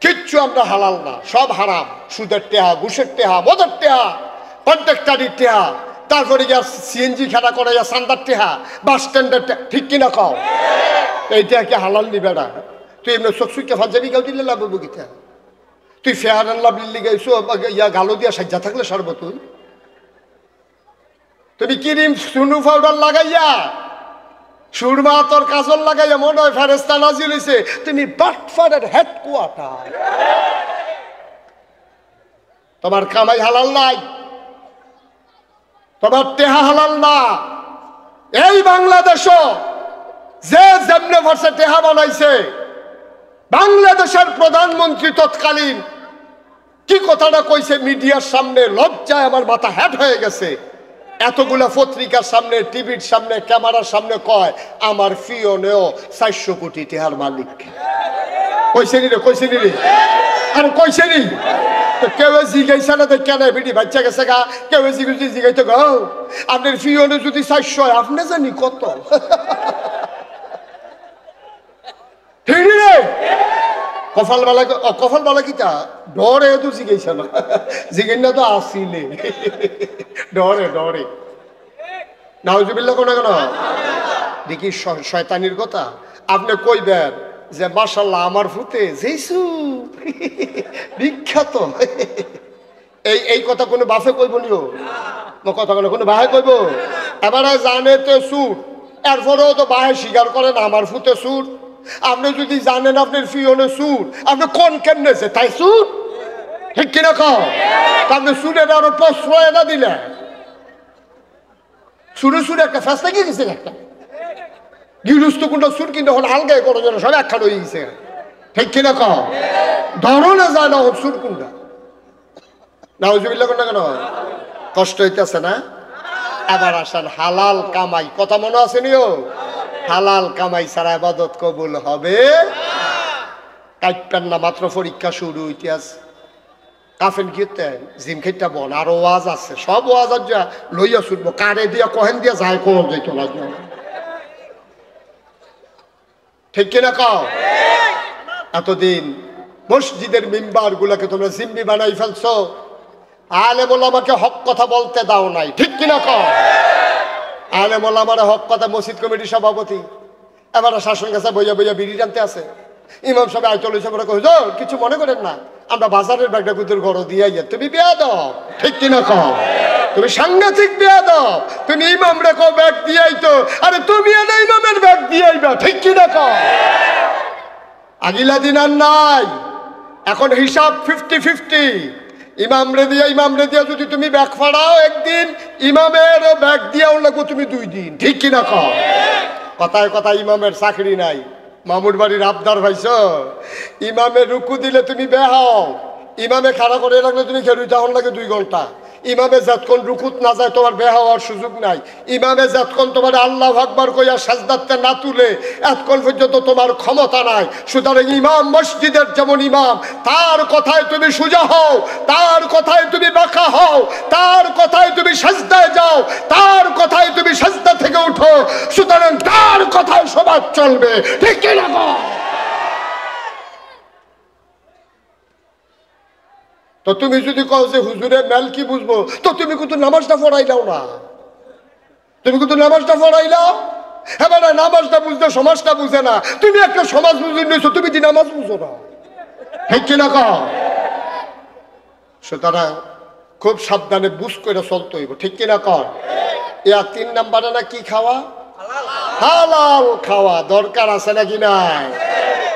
কিচ্ছু আমরা হালাল না, সব হারাম। সুদের টেহা, ঘুষের টেহা, মদের টেহা, কন্ট্রাক্টারির টেহা, তারপরে গিয়া সিএনজি খেলা করে সান্দার টেহা, বাস স্ট্যান্ডের টেহা, ঠিক কিনা কও? এইটা কি হালাল নি বেড়া? তুই এমনি চকচুকে পাঞ্জাবি গাও দিলে লাভ হবো কিতা? তুই ফেয়ার অ্যান্ড লাভলি গাইছো ইয়া গালো দিয়া সাজ্জা থাকলে সারব তুই? তুমি ক্রিম সুনু পাউডার লাগাইয়া, সুরমা তোর কাজল লাগাইয়া মনে হয় ফেরেস্তা নাজিল হইছে, তুমি বাটফারের হেডকোয়ার্টার। তোমার কামাই হালাল নাই, তোমার টেহা হালাল না। এই বাংলাদেশও যে যেমনে ভার্সে টেহা বানাইছে, বাংলাদেশের প্রধানমন্ত্রী তৎকালীন কি কথাটা কইছে মিডিয়ার সামনে, লজ্জায় আমার মাথা হ্যাট হয়ে গেছে। এতগুলা পত্রিকার সামনে, টিভির সামনে, ক্যামেরার সামনে কয় আমার ফিওনেও 400 কোটি টেহার মালিক। কইছে নি রে? কইছে নি রে? আর কইছে নি? তো কেউ জিগাইছে না তো কেন বিডি বাচ্চা গেছে গা, কেউ জিগাইতে গো আপনার ফিওনে যদি 400 হয় আপনি জানি কত, ঠিক রে? কফাল বালা কিতা ডরে তো জিগাইছে না, জিগাই না তো আসিলে ডরে ডরে নাউজুবিল্লাহ কোন কেন দেখি শয়তানির কথা। আপনি কইবেন যে মাশাআল্লাহ আমার ফুতে যেইসু বিখ্যাত, এই কথা কোনো বাফে কইব নিও, কথা কোনো বাহে কইব? এবারে জানে তো সুর, এরপরেও তো বাহে স্বীকার করেন আমার ফুতে সুর। আপনি যদি জানেন আপনার ফিওনে সুর, আপনি কোন কেমনেছে তাই সুর, ঠিক কিনা কও? আপনি সুরের আরো প্রশ্রয় না দিলে সুরে সুরে একটা ফেসটা গিয়ে গেছে, একটা গিরুস্ত কোনটা সুর কিন্তু এখন হালকায় করো যেন সব একখান হয়ে গেছে, ঠিক কিনা কও? ধরো না যায় না সুর কোনটা, নাউজুবিল্লাহ কোনটা কেন কষ্ট হইতেছে না? আবার আসেন হালাল কামাই, কথা মনে আছে নিও? হালাল কামাই ছাড়া ইবাদত কবুল হবে কাইপেন না, মাত্র পরীক্ষা শুরু হইতে আছে। কাফেন কিতে জিম খেটা বন আরো ওয়াজ আছে, সব ওয়াজ আর যা লইয়া শুনবো, কারে দিয়া কহেন দিয়া যায় কোন যাইতো না, ঠিক কিনা কও? এতদিন মসজিদের মিম্বার গুলাকে তোমরা জিম্মি বানাই ফেলছো। আলেম ওলামাকে হক কথা বলতে দাও নাই, ঠিক কিনা কও? আলেম ওলামার হক কথা মসজিদ কমিটির সভাপতি এবার শাসন কাছে বইয়া বইয়া বিড়ি টানতে আছে। ইমাম সাহেব আয়তল হিসাবে হুজুর কিছু মনে করেন না, আমরা বাজারের ব্যাগটা কুতুর ঘর দিয়ে তুমি বেয়াদব, ঠিক কিনা কও? তুমি সাংঘাতিক বেয়াদব, তুমি ইমাম রেখো ব্যাগ দিয়াই তো, আরে তুমি এনে ইমামের ব্যাগ দিয়াইবা, ঠিক কিনা কও? আগিলা দিন আর নাই, এখন হিসাব 50-50। ইমাম রে দিয়া যদি তুমি ব্যাগ ফাড়াও একদিন, ইমামের ব্যাগ দিয়াও লাগবো তুমি 2 দিন, ঠিক কিনা কও? কথায় কথায় ইমামের চাকরি নাই। মামুর বাড়ির আবদার ভাইছ, ইমামের রুকু দিলে তুমি বেহাও, ইমামে খাড়া করে রাখলে তুমি খেলুই তখন লাগে 2 ঘন্টা। ইমামে যতক্ষণ রুকুত না যায় তোমার বেহা হওয়ার সুযোগ নাই। ইমামে যতক্ষণ তোমার আল্লাহু আকবার কইয়া সাজদাতে না তুলে এতক্ষণ পর্যন্ত তোমার ক্ষমতা নাই। সুতরাং ইমাম মসজিদের যেমন ইমাম, তার কথায় তুমি সোজা হও, তার কথায় তুমি বাঁকা হও, তার কথায় তুমি সাজদায় যাও, তার কথায় তুমি সাজদা থেকে উঠো। সুতরাং তার কথায় সমাজ চলবে, ঠিক কি না? তো তুমি যদি কও যে হুজুরে মেল কি বুঝবো, তো তুমি কিন্তু নামাজটা পড়াইলাও না, তুমি কিন্তু নামাজটা পড়াইলাও। এবার নামাজটা বুঝতে সমাজটা বুঝে না, তুমি একটা সমাজ বুঝে নিয়েছো, তুমি কি নামাজ বুঝো না, ঠিক কিনা কও? সুতরাং খুব সাবধানে বুঝ করে চলতে হইব, ঠিক কিনা কও? 3 নাম্বারে না কি খাওয়া? হালাল খাওয়া দরকার আছে নাকি নাই?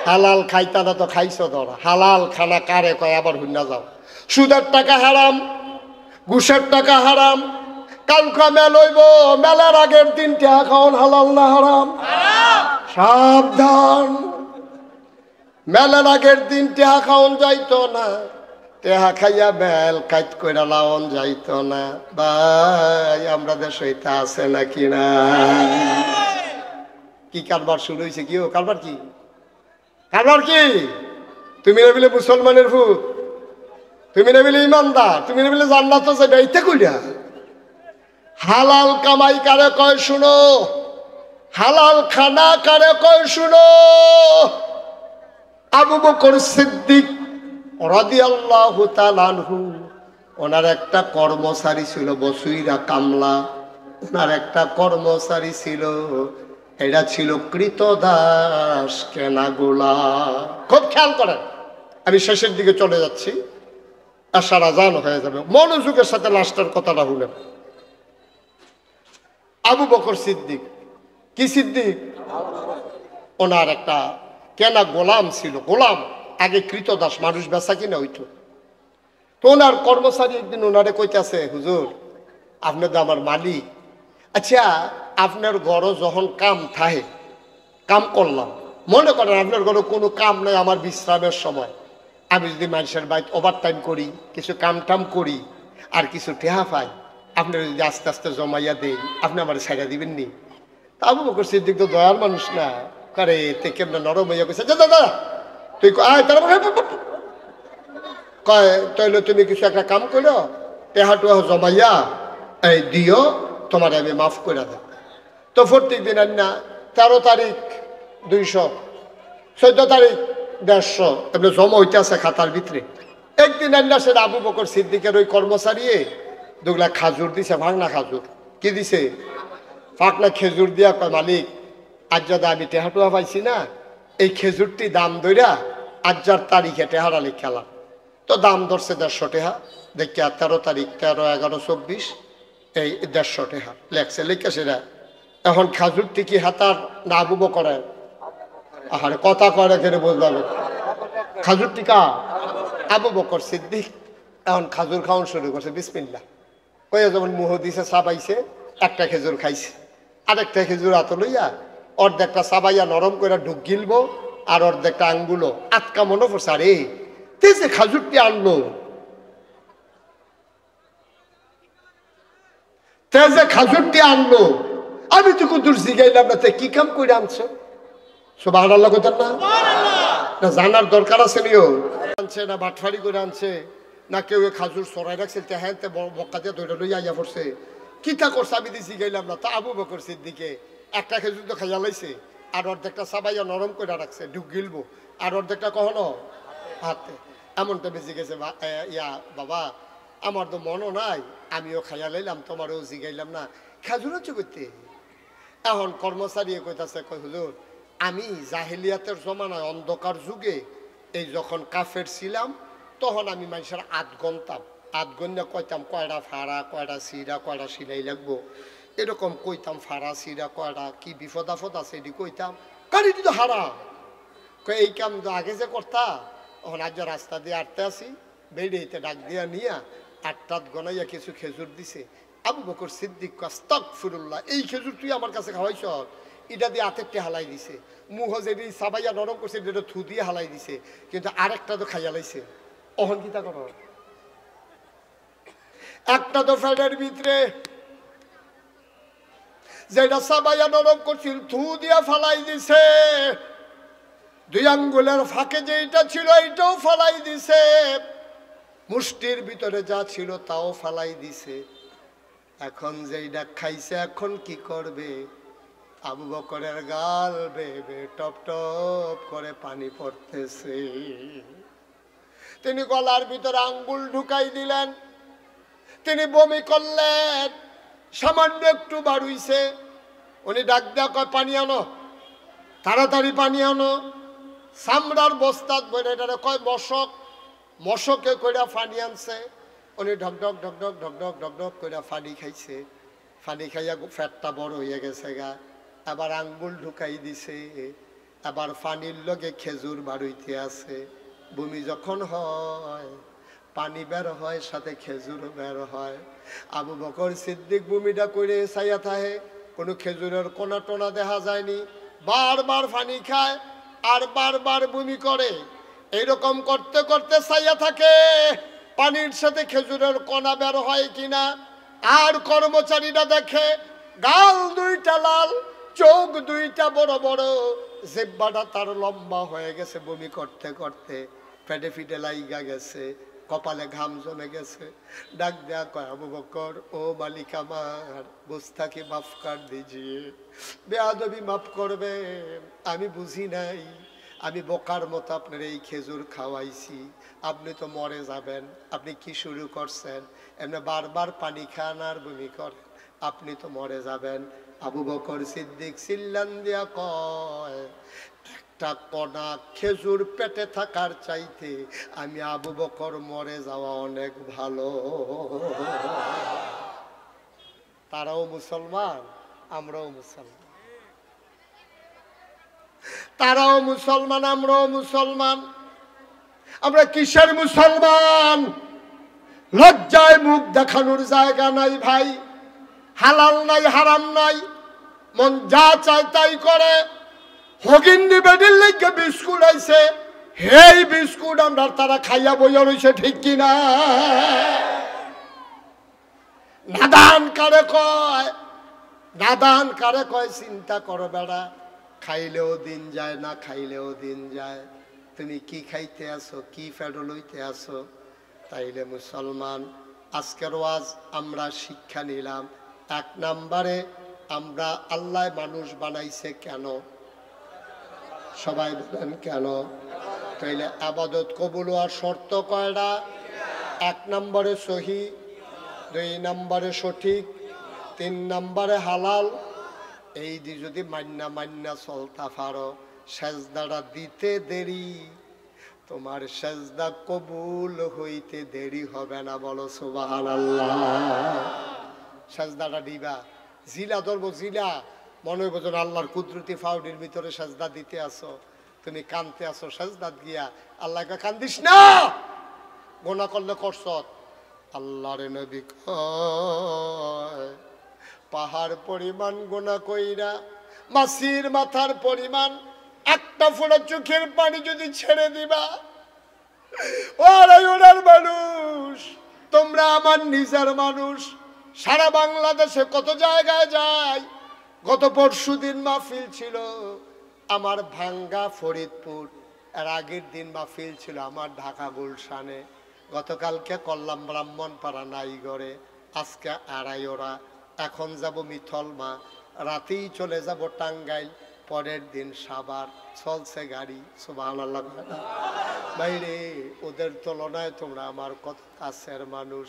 হালাল খাইতা না তো খাইছো ধরা। হালাল খানা কারে কয় আবার হুন্না যাও। সুদের টাকা হারাম, ঘুষের টাকা হারাম। কালকা মেল হইব, মেলার আগের দিন টাকা খাওয়ান হালাল না হারাম? সাবধান, মেলার আগের দিন টাকা খাওয়ান যাইতো না, টেহা খাইয়া বেল কাইত কইরা লাওন যাইতো না। ভাই আমরা দেশে এটা আছে নাকি না? কি কারবার শুরু হয়েছে? কি কারবার? কি কারবার? কি তুমি না বলে মুসলমানের ভূত, তুমি না বলে ইমানদার, তুমি না বলে জান্নাত যাবে, এইটা কইরা। হালাল কামাই কারে কয় শুনো, হালাল খানা কারে কয় শুনো। আবু বকর সিদ্দিক রাদিয়াল্লাহু তাআলা আনহু, ওনার একটা কর্মচারী ছিল বসুইরা কামলা। ওনার একটা কর্মচারী ছিল, এটা ছিল কৃতদাস কেনা গোলাম। খুব খেয়াল করেন, আমি শেষের দিকে চলে যাচ্ছি, আশার আজান হয়ে যাবে, মনোযোগের সাথে লাস্টের কথাটা বলেন। আবু বকর সিদ্দিক, কি সিদ্দিক? ওনার একটা কেনা গোলাম ছিল। গোলাম আগে কৃতদাস, মানুষ বেচা কিনা হইতো। তো ওনার কর্মচারী একদিন ওনারে কইতেছে, হুজুর আপনি তো আমার মালিক, আচ্ছা আপনার ঘরও যখন কাম থাকে, কাম করলাম, মনে করেন আপনার ঘরে কোনো কাম নাই, আমার বিশ্রামের সময় আমি যদি মানুষের বাড়িতে ওভার টাইম করি, কিছু কাম টাম করি, আর কিছু টেহা পাই, আপনার যদি আস্তে আস্তে জমাইয়া দেই, আপনি আমার ছাইড়া দিবেন নি? তা আবু বকর সিদ্দিক তো দয়ার মানুষ না, কারে তে কেমন নরম হইয়া গেছে, দাদা তুই কয় তাইলে তুমি কিছু একটা কাম করো, টেহা টুহা জমাইয়া এই দিও, তোমার আমি মাফ করে দেব। তো প্রত্যেক দিন না 13 তারিখ 200, 14 তারিখ 150 এমনি জমা হইতে আছে খাতার ভিতরে। একদিন আন্না সেটা আবু বকর সিদ্দিকের ওই কর্মচারী 2 লাখ খাজুর দিছে, ভাঙনা খাজুর। কি দিছে? ফাঁকনা খেজুর দিয়া কয়, মালিক আজ যদি আমি টেহাটুয়া পাইছি না, এই খেজুরটি দাম দইরা আজ্জার তারিখে টেহারা লিখালাম। তো দাম ধরছে 150 টাকা, দেখিয়া 13 তারিখ 13, 11, 24 এই 150 টাকা লেখছে, লিখে সেটা। এখন খাজুরটি কি হাতার না আবু বকরের? আরে কথা করে কেড়ে বুঝলাম, খাজুর টিকা আবু বকর সিদ্দিক। এখন খাজুর খাওয়ান শুরু করছে, বিসমিল্লাহ কইয়া যেমন মুহ দিছে, চাবাইছে, একটা খেজুর খাইছে, আরেকটা খেজুর হাতে লইয়া অর্ধেকটা চাবাইয়া নরম করে ঢুক গিলবো, আর অর্ধেকটা আঙ্গুলো আটকা মনে পড়ছে, আরে তে যে খাজুরটি আনলো, তে যে খাজুরটি আনলো, আমি তো কুতুর জিগাইলাম না, তে কি কাম করে আনছো? সুবহানাল্লাহ কইতেন না? না জানার দরকার আছে নিও, আনছে না বাটফারি করে আনছে, না কেউ খাজুর সরাই রাখছে, হ্যাঁ বক্কা দিয়ে ধরে লইয়া আইয়া পড়ছে, কিতা করছে আমি দিছি গাইলাম না। তা আবু বকর সিদ্দিকে একটা খেজুর তো খাইয়া লাইছে, আর অর্ধেকটা চাবাইয়া নরম করে রাখছে, ঢুক গিলবো, আর অর্ধেকটা কখনো হাতে। এমনটা বেঁচে গেছে বাবা, আমার তো মনও নাই, আমিও খাইয়া লাইলাম, তোমারও জিগাইলাম না, খেজুর হচ্ছে করতে। এখন কর্মচারী কইতাছে, কই হুজুর, আমি জাহেলিয়াতের জমানায় অন্ধকার যুগে এই যখন কাফের ছিলাম, তখন আমি মানুষের আধ গন্তাম, আধ গন্যা কইতাম কয়টা ফাড়া, কয়টা সিরা, কয়টা সিলাই লাগবো, এরকম কইতাম। ফাড়া সিরা কয়টা, কি বিপদ আপদ আছে এটি কইতাম। কারি তো হারাম, এই কাম তো আগে যে করতা। এখন আজ রাস্তা দিয়ে আটতে আসি, বেড়েতে ডাক দিয়া নিয়া আটটাত গনাইয়া কিছু খেজুর দিছে। আবু বকর সিদ্দিক আস্তাগফিরুল্লাহ, এই খেজুর তুই আমার কাছে খাওয়াইছ? এটা দিয়ে হাতেরটি হালাই দিছে, মুহ যেটি সাবাইয়া নরম করছে এটা থু দিয়ে হালাই দিছে, কিন্তু আরেকটা তো খাইয়া লাইছে। অহন কিতা কর, একটা তো ফ্যাটের ভিতরে যেটা সাবাইয়া নরম করছিল থু দিয়া ফালাই দিছে, দুই আঙ্গুলের ফাঁকে যেটা ছিল এইটাও ফালাই দিছে, মুষ্টির ভিতরে যা ছিল তাও ফালাই দিছে। এখন যেইটা খাইছে এখন কি করবে? আবু বকরের গাল বেবে টপ টপ করে পানি পড়তেছে। তিনি গলার ভিতরে আঙ্গুল ঢুকাই দিলেন, তিনি বমি করলেন, সামান্য একটু বাড়ুইছে। উনি ডাক দেয়া কয়, পানি আনো, তাড়াতাড়ি পানি আনো। চামড়ার বস্তাত বলে এটারে কয় মশক, মশকে কইরা পানি আনছে। উনি ঢকঢক ঢকঢক ঢকঢক ঢকঢক কইরা পানি খাইছে। পানি খাইয়া ফ্যাটটা বড় হয়ে গেছে গা। আবার আঙ্গুল ঢুকাই দিছে, আবার পানির লগে খেজুর বাড়ইতে আছে। বমি যখন হয়, পানি বের হয়, সাথে খেজুর বের হয়। আবু বকর সিদ্দিক বমিটা করে চাইয়া থাকে, কোনো খেজুরের কোনা টোনা দেখা যায়নি। বারবার পানি খায় আর বারবার বমি করে। এইরকম করতে করতে চাইয়া থাকে পানির সাথে খেজুরের কোনা বের হয় কিনা। আর কর্মচারীরা দেখে গাল দুইটা লাল, চোখ দুইটা বড় বড়, জিহ্বাটা তার লম্বা হয়ে গেছে বমি করতে করতে, পেটে ফিটে লাইগা গেছে, কপালে ঘাম জমে গেছে। ডাক দেয়া কয়, আবু বকর, ও মালিক আমার, গুস্তাখি মাফ কর দিজিয়ে, বেয়াদবি মাফ করবে, আমি বুঝি নাই, আমি বোকার মতো আপনার এই খেজুর খাওয়াইছি, আপনি তো মরে যাবেন। আপনি কি শুরু করছেন? এমনি বারবার পানি খান আর বমি করেন, আপনি তো মরে যাবেন। আবু বকর সিদ্দিক চিল্লান দিয়া কয়, একটা কণা খেজুর পেটে থাকার চাইতে আমি আবু বকর মরে যাওয়া অনেক ভালো। তারাও মুসলমান, আমরাও মুসলমান, তারাও মুসলমান, আমরাও মুসলমান। আমরা কিসের মুসলমান? লজ্জায় মুখ দেখানোর জায়গা নাই ভাই, হালাল নাই, হারাম নাই, মন যা চায় তাই করে। হগিন্দি বেডির লেগে বিস্কুট আইছে, হেই বিস্কুট আমরা তারা খাইয়া বইয়া রইছে, ঠিক কিনা? নাদান কারে কয়, নাদান কারে কয়, চিন্তা করো বেড়া, খাইলেও দিন যায়, না খাইলেও দিন যায়। তুমি কি খাইতে আসো, কি ফেডো লইতে আসো? তাইলে মুসলমান, আজকের ওয়াজ আমরা শিক্ষা নিলাম। এক নম্বরে, আমরা আল্লাহ মানুষ বানাইছে কেন? সবাই বলেন কেন? তাইলে আবাদত কবুল হওয়ার শর্ত কয়টা? এক নম্বরে সহি, দুই নম্বরে সঠিক, তিন নম্বরে হালাল। এই দি যদি মান্না মান্না চলতা পারো, সেজদাটা দিতে দেরি, তোমার সেজদা কবুল হইতে দেরি হবে না। বলো সুবহানাল্লাহ। সেজদাটা দিবা, জিলা ধরবো, জিলা মনে হইব যেন আল্লাহর কুদরতি ফাউডির ভিতরে সেজদা দিতে আসো, তুমি কানতে আসো সেজদাত গিয়া, আল্লাহকে কান্দিস না, গোনা করলে করছত। আল্লাহর নবী কয়, পাহাড় পরিমাণ গোনা কইরা মাছির মাথার পরিমাণ একটা ফোঁটা চোখের পানি যদি ছেড়ে দিবা, ওরাই ওনার মানুষ, তোমরা আমার নিজের মানুষ। সারা বাংলাদেশে কত জায়গায় যায়। গত পরশু দিন মাহফিল ছিল আমার ভাঙ্গা ফরিদপুর, এর আগের দিন মাহফিল ছিল আমার ঢাকা গুলশানে, গতকালকে করলাম ব্রাহ্মণপাড়া নাইগড়ে, আজকে আড়াইওরা, এখন যাব মিথলমা, রাতেই চলে যাব টাঙ্গাইল, পরের দিন সাভার। চলছে গাড়ি, সুবহানাল্লাহ। বাইরে ওদের তুলনায় তোমরা আমার কত কাছের মানুষ।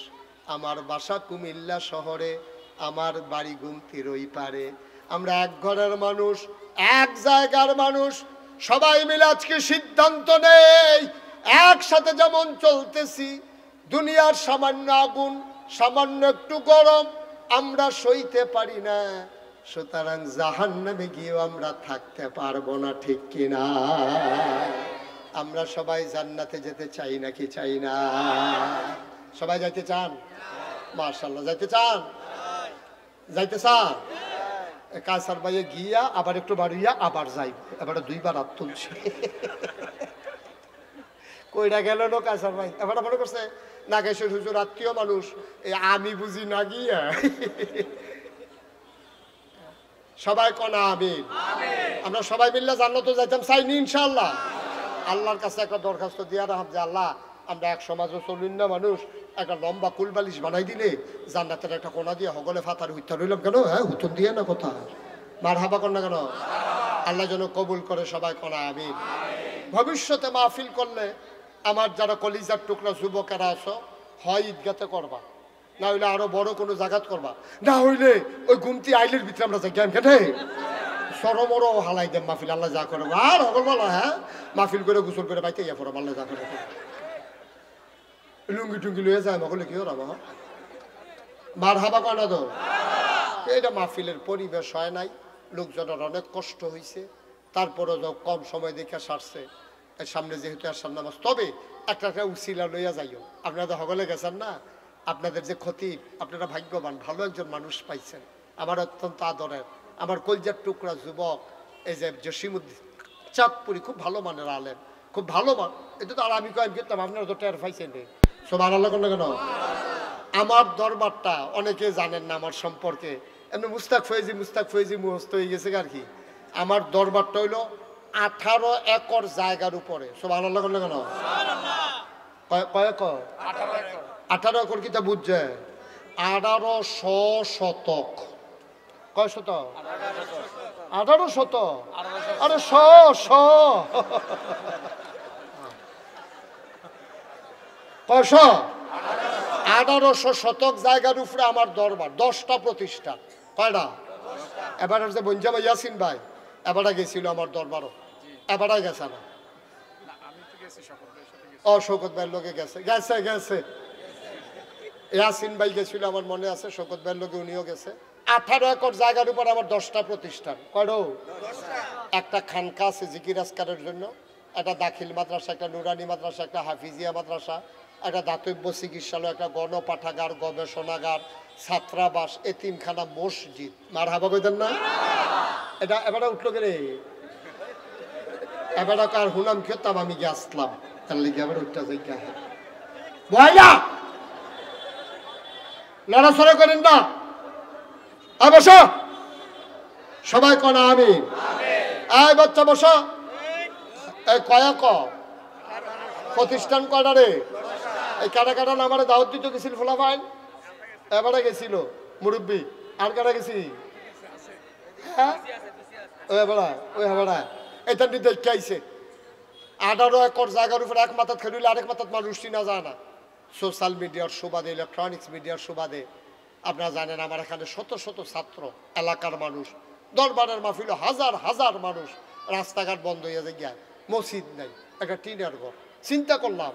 আমার বাসা কুমিল্লা শহরে, আমার বাড়ি গুমতির ওই পারে। আমরা এক ঘরের মানুষ, এক জায়গার মানুষ। সবাই মিলে আজকে সিদ্ধান্ত নেই, একসাথে যেমন চলতেছি, দুনিয়ার সামান্য আগুন, সামান্য একটু গরম আমরা সইতে পারি না, সুতরাং জাহান্নামে গিয়েও আমরা থাকতে পারবো না, ঠিক কিনা? আমরা সবাই জান্নাতে যেতে চাই নাকি চাই না? সবাই যাইতে চান? মাশাআল্লাহ, যাইতে চান? যাইতে চান? কাসার বাইয়ে গিয়া আবার একটু বাড়িয়া আবার যাই, এবার দুইবার হাত তুলছে। কইরা গেল না কাসার ভাই, এবার মনে করছে নাগেশ্বর হুজুর আত্মীয় মানুষ, আমি বুঝি না গিয়া। সবাই কনা আমিন। আমরা সবাই মিললে জান্নাতে যাইতাম চাইনি ইনশাআল্লাহ। আল্লাহর কাছে একটা দরখাস্ত দিয়া রাখব যে আল্লাহ, আমরা এক সমাজে চলুন না মানুষ, একটা লম্বা কুলবালিশ বানাই দিলে জান্নাতের একটা কোনা দিয়ে হগলে ফাতার হুইতা রইলাম কেন? হ্যাঁ, হুতন দিয়ে না কথা, মার হাবা কর না কেন? আল্লাহ যেন কবুল করে, সবাই কনা আমিন। ভবিষ্যতে মাহফিল করলে আমার যারা কলিজার টুকরা যুবকেরা আছো, হয় ঈদগাতে করবা, না হইলে আরো বড় কোনো জায়গাত করবা, না হইলে ওই গুমতি আইলের ভিতরে আমরা যাই কেন কেটে সরমর হালাই দেব মাহফিল। আল্লাহ যা করে আর হগল বলা, হ্যাঁ মাহফিল করে গোসল করে বাইতে ইয়া পড়াম, আল্লাহ যা করে। লুঙ্গি টুঙ্গি লয়ে যায় মগলে কি ওরা মার হাবা কয় না তো? এইটা মাহফিলের পরিবেশ হয় নাই, লোকজনের অনেক কষ্ট হয়েছে, তারপরে যাও কম সময় দেখে সারছে। সামনে যেহেতু আসার নামাজ, তবে একটা একটা উসিলা লইয়া যাইও। আপনারা তো হগলে গেছেন না, আপনাদের যে ক্ষতি, আপনারা ভাগ্যবান, ভালো একজন মানুষ পাইছেন, আমার অত্যন্ত আদরের, আমার কলজার টুকরা যুবক, এই যে জসিমুদ্দিন চাঁদপুরি, খুব ভালো মানের আলেন, খুব ভালো মান। এটা তো আর আমি কয়েক করতাম, আপনারা তো টের পাইছেন সব আল্লাহ কেন কেন। আমার দরবারটা অনেকে জানেন না আমার সম্পর্কে, এমনি মুস্তাক ফয়েজি মুহস্ত হয়ে গেছে আর কি। আমার দরবারটা হইলো 18 একর জায়গার উপরে, সব আল্লাহ কেন কেন। কয় একর? 18 একর কি তা বুঝছে? 1800 শতক। কয় শতক? 18 শতক। আরে কয়শ? 1800 শতক জায়গার উপরে আমার দরবার, 10টা প্রতিষ্ঠান। কয়টা? এবার যে বঞ্জা ভাই ইয়াসিন ভাই এবারে গেছিল আমার দরবারও, এবারে গেছে না? ও শৌকত ভাইয়ের লোকে গেছে গেছে গেছে ইয়াসিন ভাই গেছিল আমার মনে আছে, শৌকত ভাইয়ের লোকে উনিও গেছে। 18 একর জায়গার উপর আমার 10টা প্রতিষ্ঠান। কয়টা? একটা খানকা আছে জিকির আজকারের জন্য, একটা দাখিল মাদ্রাসা, একটা নুরানি মাদ্রাসা, একটা হাফিজিয়া মাদ্রাসা, একটা দাতব্য চিকিৎসালয়, একটা গণপাঠাগার, গবেষণাগার, ছাত্রাবাস, এতিমখানা, মসজিদ। মার হাবা কইতেন না? এটা এবারে উঠলো কে রে? এবারে কার হুনাম খেতাম আমি গিয়ে আসলাম, তার লিগে এবার উঠতে যাই কে বয়লা লড়াছড়া করেন না। বসো সবাই কনা আমি, এই বাচ্চা বসো। এই কয়া ক প্রতিষ্ঠান কয়টা রে? এই কাটা কাটা নামারে দাওয়াত দিতে গেছিল ফোলা ফাইন, এবারে গেছিল মুরব্বী। আর কাটা গেছি? হ্যাঁ ওই এবারা, ওই এবারা এটা দেখতে আইছে। 18 একর জায়গার উপরে এক মাথাত খেলিলে আরেক মাথাত মানুষ চিনা যায় না। সোশ্যাল মিডিয়ার সুবাদে, ইলেকট্রনিক্স মিডিয়ার সুবাদে আপনারা জানেন আমার এখানে শত শত ছাত্র, এলাকার মানুষ, দরবারের মাহফিল, হাজার হাজার মানুষ। রাস্তাঘাট বন্ধ হয়ে যায়, মসজিদ নাই, একটা টিনের ঘর। চিন্তা করলাম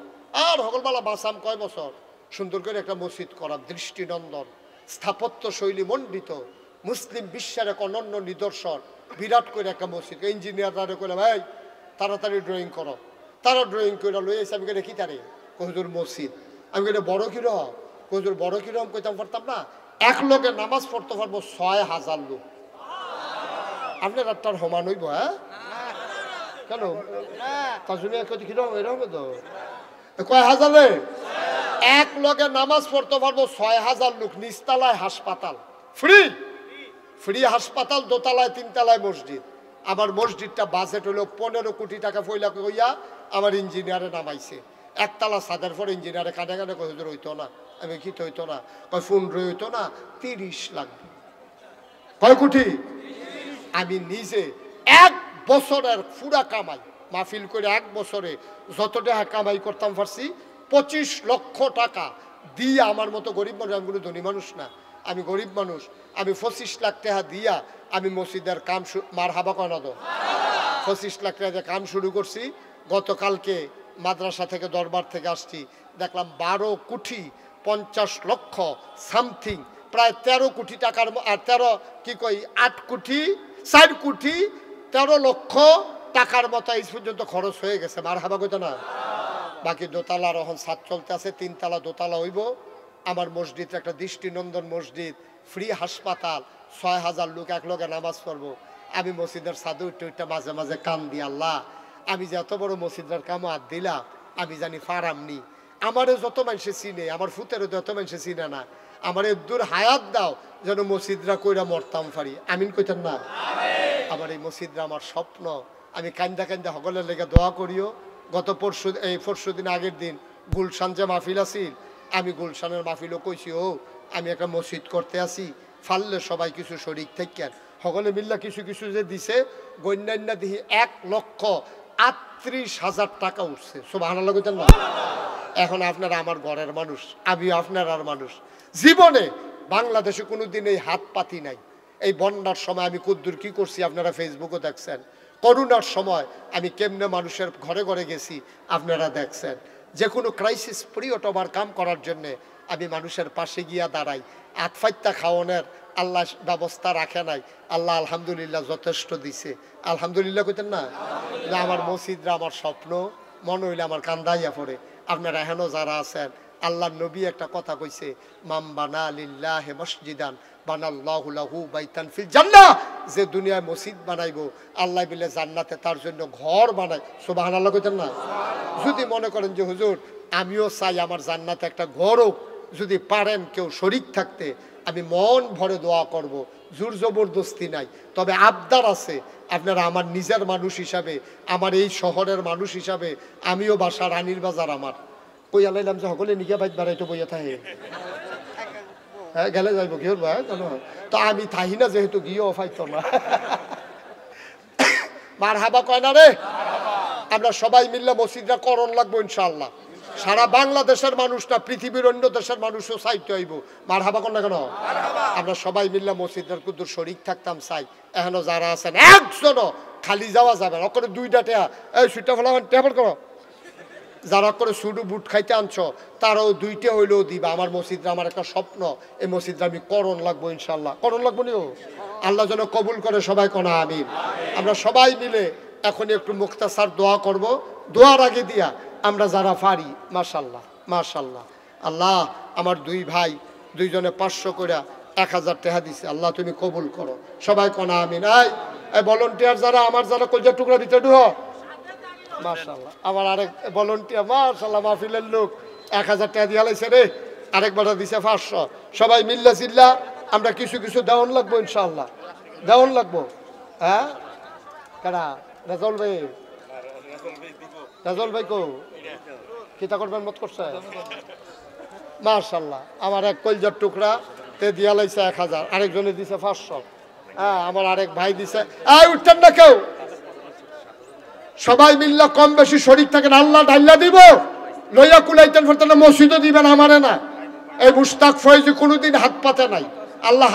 আর হগলবেলা বাঁচাম কয় বছর, সুন্দর করে একটা মসজিদ করার, দৃষ্টিনন্দন, স্থাপত্য শৈলী মণ্ডিত, মুসলিম বিশ্বের এক অনন্য নিদর্শন, বিরাট করে একটা মসজিদ। ইঞ্জিনিয়াররা করে ভাই তাড়াতাড়ি ড্রয়িং করো, তারা ড্রয়িং করে লই এসে আমি রেখি তারে কহুজুর মসজিদ। আমি কেন বড় কিরম কহুজুর, বড় কিরম কইতাম পারতাম না। এক লোকে নামাজ পড়তে পারবো 6000 লোক। আপনার আপনার সমান হইব? হ্যাঁ কেন তাজুনি কিরম এরকম তো কয় হাজারে এক লোকে নামাজ পড়তে পারবো 6000 লোক। নিচতলায় হাসপাতাল, ফ্রি ফ্রি হাসপাতাল, দোতলায় 3 তলায় মসজিদ। আমার মসজিদটা বাজেট হলো 15 কোটি টাকা ফইলা কইয়া আমার ইঞ্জিনিয়ারে নামাইছে। একতলা ছাদের পর ইঞ্জিনিয়ারে কানে কানে কহিদুর হইতো না। আমি কি হইতো না? কয় 15 হইতো না, 30 লাগবে। কয় কোটি? আমি নিজে 1 বছরের পুরা কামাই মাহফিল করে 1 বছরে যত টাকা কামাই করতাম পারছি 25 লক্ষ টাকা দিয়ে, আমার মতো গরিব মানুষ, আমি কোনো ধনী মানুষ না, আমি গরিব মানুষ, আমি 25 লাখ টাকা দিয়া আমি মসজিদের কাম মার হাবা কয়না দো 25 লাখ টাকা কাম শুরু করছি। গতকালকে মাদ্রাসা থেকে দরবার থেকে আসছি, দেখলাম 12 কোটি 50 লক্ষ সামথিং, প্রায় 13 কোটি টাকার, আর 8 কোটি 4 কোটি 13 লক্ষ টাকার মতো এই পর্যন্ত খরচ হয়ে গেছে। মার হাবা কইতো না। বাকি দোতলার এখন ছাদ চলতে আছে, 3 তলা দোতলা হইব। আমার মসজিদ একটা দৃষ্টিনন্দন মসজিদ, ফ্রি হাসপাতাল, 6000 লোক এক লগে নামাজ পড়বো। আমি মসজিদের ছাদে উঠে মাঝে মাঝে কান দিই, আল্লাহ আমি যে এত বড় মসজিদের কামো হাত দিলাম, আমি জানি ফারামনি, আমারে যত মানুষে চিনে, আমার ফুতেরও যত মানুষে চিনে না, আমার দূর হায়াত দাও যেন মসজিদরা কইরা মরতাম পারি। আমিন কইতেন না? আমার এই মসজিদরা আমার স্বপ্ন। আমি কান্দা কান্দা সকলের লেগে দোয়া করিও। গত পরশু দিন আগের দিন গুলশান যে মাহফিল আছিল, আমি গুলশানের মাহফিলও কইছি, ও আমি একটা মসজিদ করতে আসি, ফাললে সবাই কিছু শরিক থাকেন, সকলে মিল্লা কিছু কিছু যে দিছে, গণ্যান্য দিহি 1,38,000 টাকা উঠছে। সুবহানাল্লাহ কইতেন না? এখন আপনারা আমার ঘরের মানুষ, আমি আপনার আর মানুষ। জীবনে বাংলাদেশে কোনোদিন এই হাত পাতি নাই। এই বন্যার সময় আমি কদ্দুর কি করছি আপনারা ফেসবুকে দেখছেন, করোনার সময় আমি কেমনে মানুষের ঘরে ঘরে গেছি আপনারা দেখছেন। যে কোনো ক্রাইসিস পিরিয়ড ওভার কাম করার জন্যে আমি মানুষের পাশে গিয়া দাঁড়াই। আতফাইত্যা খাওয়ানোর আল্লাহ ব্যবস্থা রাখে নাই, আল্লাহ আলহামদুলিল্লাহ যথেষ্ট দিছে। আলহামদুলিল্লাহ কইতেন না? আমার মসজিদরা আমার স্বপ্ন, মনে হইলে আমার কান্দাইয়া পড়ে। আপনারা এখনো যারা আছেন, আল্লাহ নবী একটা কথা কইছে, মাম বানা লিল্লাহি মসজিদান বানাল্লাহু লাহু বাইতান ফিল জান্নাহ, যে দুনিয়ায় মসজিদ বানাইবো আল্লাহ বলে জান্নাতে তার জন্য ঘর বানায়। সুবহানাল্লাহ কইতেন না? যদি মনে করেন যে হুজুর আমিও চাই আমার জান্নাতে একটা ঘর হোক, যদি পারেন কেউ শরীক থাকতে, আমি মন ভরে দোয়া করব, জোর জবরদস্তি নাই, তবে আবদার আছে। আপনারা আমার নিজের মানুষ হিসাবে, আমার এই শহরের মানুষ হিসাবে, আমিও বাসা রানীর বাজার আমার কই আলাইলাম যে সকলে নিকে বাইত বাড়াইতে বইয়া থাকে, হ্যাঁ গেলে যাইব কি ভাই কেন, তো আমি থাহি না যেহেতু গিয়েও ফাইতো না। মার হাবা কয় না রে? আমরা সবাই মিললে মসজিদরা করণ লাগবো ইনশাআল্লাহ। সারা বাংলাদেশের মানুষ না, পৃথিবীর অন্য দেশের মানুষও চাইতে হইব। মার হাবা কর না কেন? আমরা সবাই মিললে মসজিদের কুদ্দুর শরীক থাকতাম চাই। এখনো যারা আছেন একজনও খালি যাওয়া যাবে না, করে 2টা টেয়া এই সুইটা ফেলা টেবল করো, যারা করে সুডু বুট খাইতে আনছো তারাও 2টা হইলেও দিবা। আমার মসজিদরা আমার একটা স্বপ্ন, এই মসজিদরা আমি করণ লাগবো ইনশাল্লাহ। করণ লাগবো নিও, আল্লাহ যেন কবুল করে, সবাই কোনা আমিন। আমরা সবাই মিলে এখন একটু মুখতাসার দোয়া করব। দোয়ার আগে দিয়া আমরা যারা পারি, মাশাল্লাহ মাশাল্লাহ, আল্লাহ আমার 2 ভাই 2জনে 500 করে 1000 টাকা দিছে, আল্লাহ তুমি কবুল করো, সবাই কোনা আমিন। এই ভলান্টিয়ার যারা আমার, যারা কলজা টুকরা ভিতরে ঢুকো, মাশাআল্লাহ আমার আরেক ভলান্টিয়ার মাশাআল্লাহ মাহফিলের লোক 1000 টাকা দিয়া লাইছে রে, আরেকবার দিছে 500। সবাই মিল্লা চিল্লা আমরা কিছু কিছু দেওয়ান লাগবো ইনশাআল্লাহ, দেওয়ান লাগবো। হ্যাঁ কারা? রাজল ভাই, রাজল ভাই কো কিতা করবেন মত করছে? মাশাআল্লাহ আমার এক কলজার টুকরা তে দিয়া লাইছে 1000, আরেকজনে দিছে 500। হ্যাঁ আমার আরেক ভাই দিছে। উঠতেন না কেউ, সবাই মিল্লা কম বেশি শরীর থাকেন, আল্লাহ ঢাল্লা দিব, লইয়া কুলাইতেন ফেরতেন, মসজিদও দিবেন আমারে না। এই মুশতাক ফয়েজি কোনোদিন হাত পাতে নাই, আল্লাহ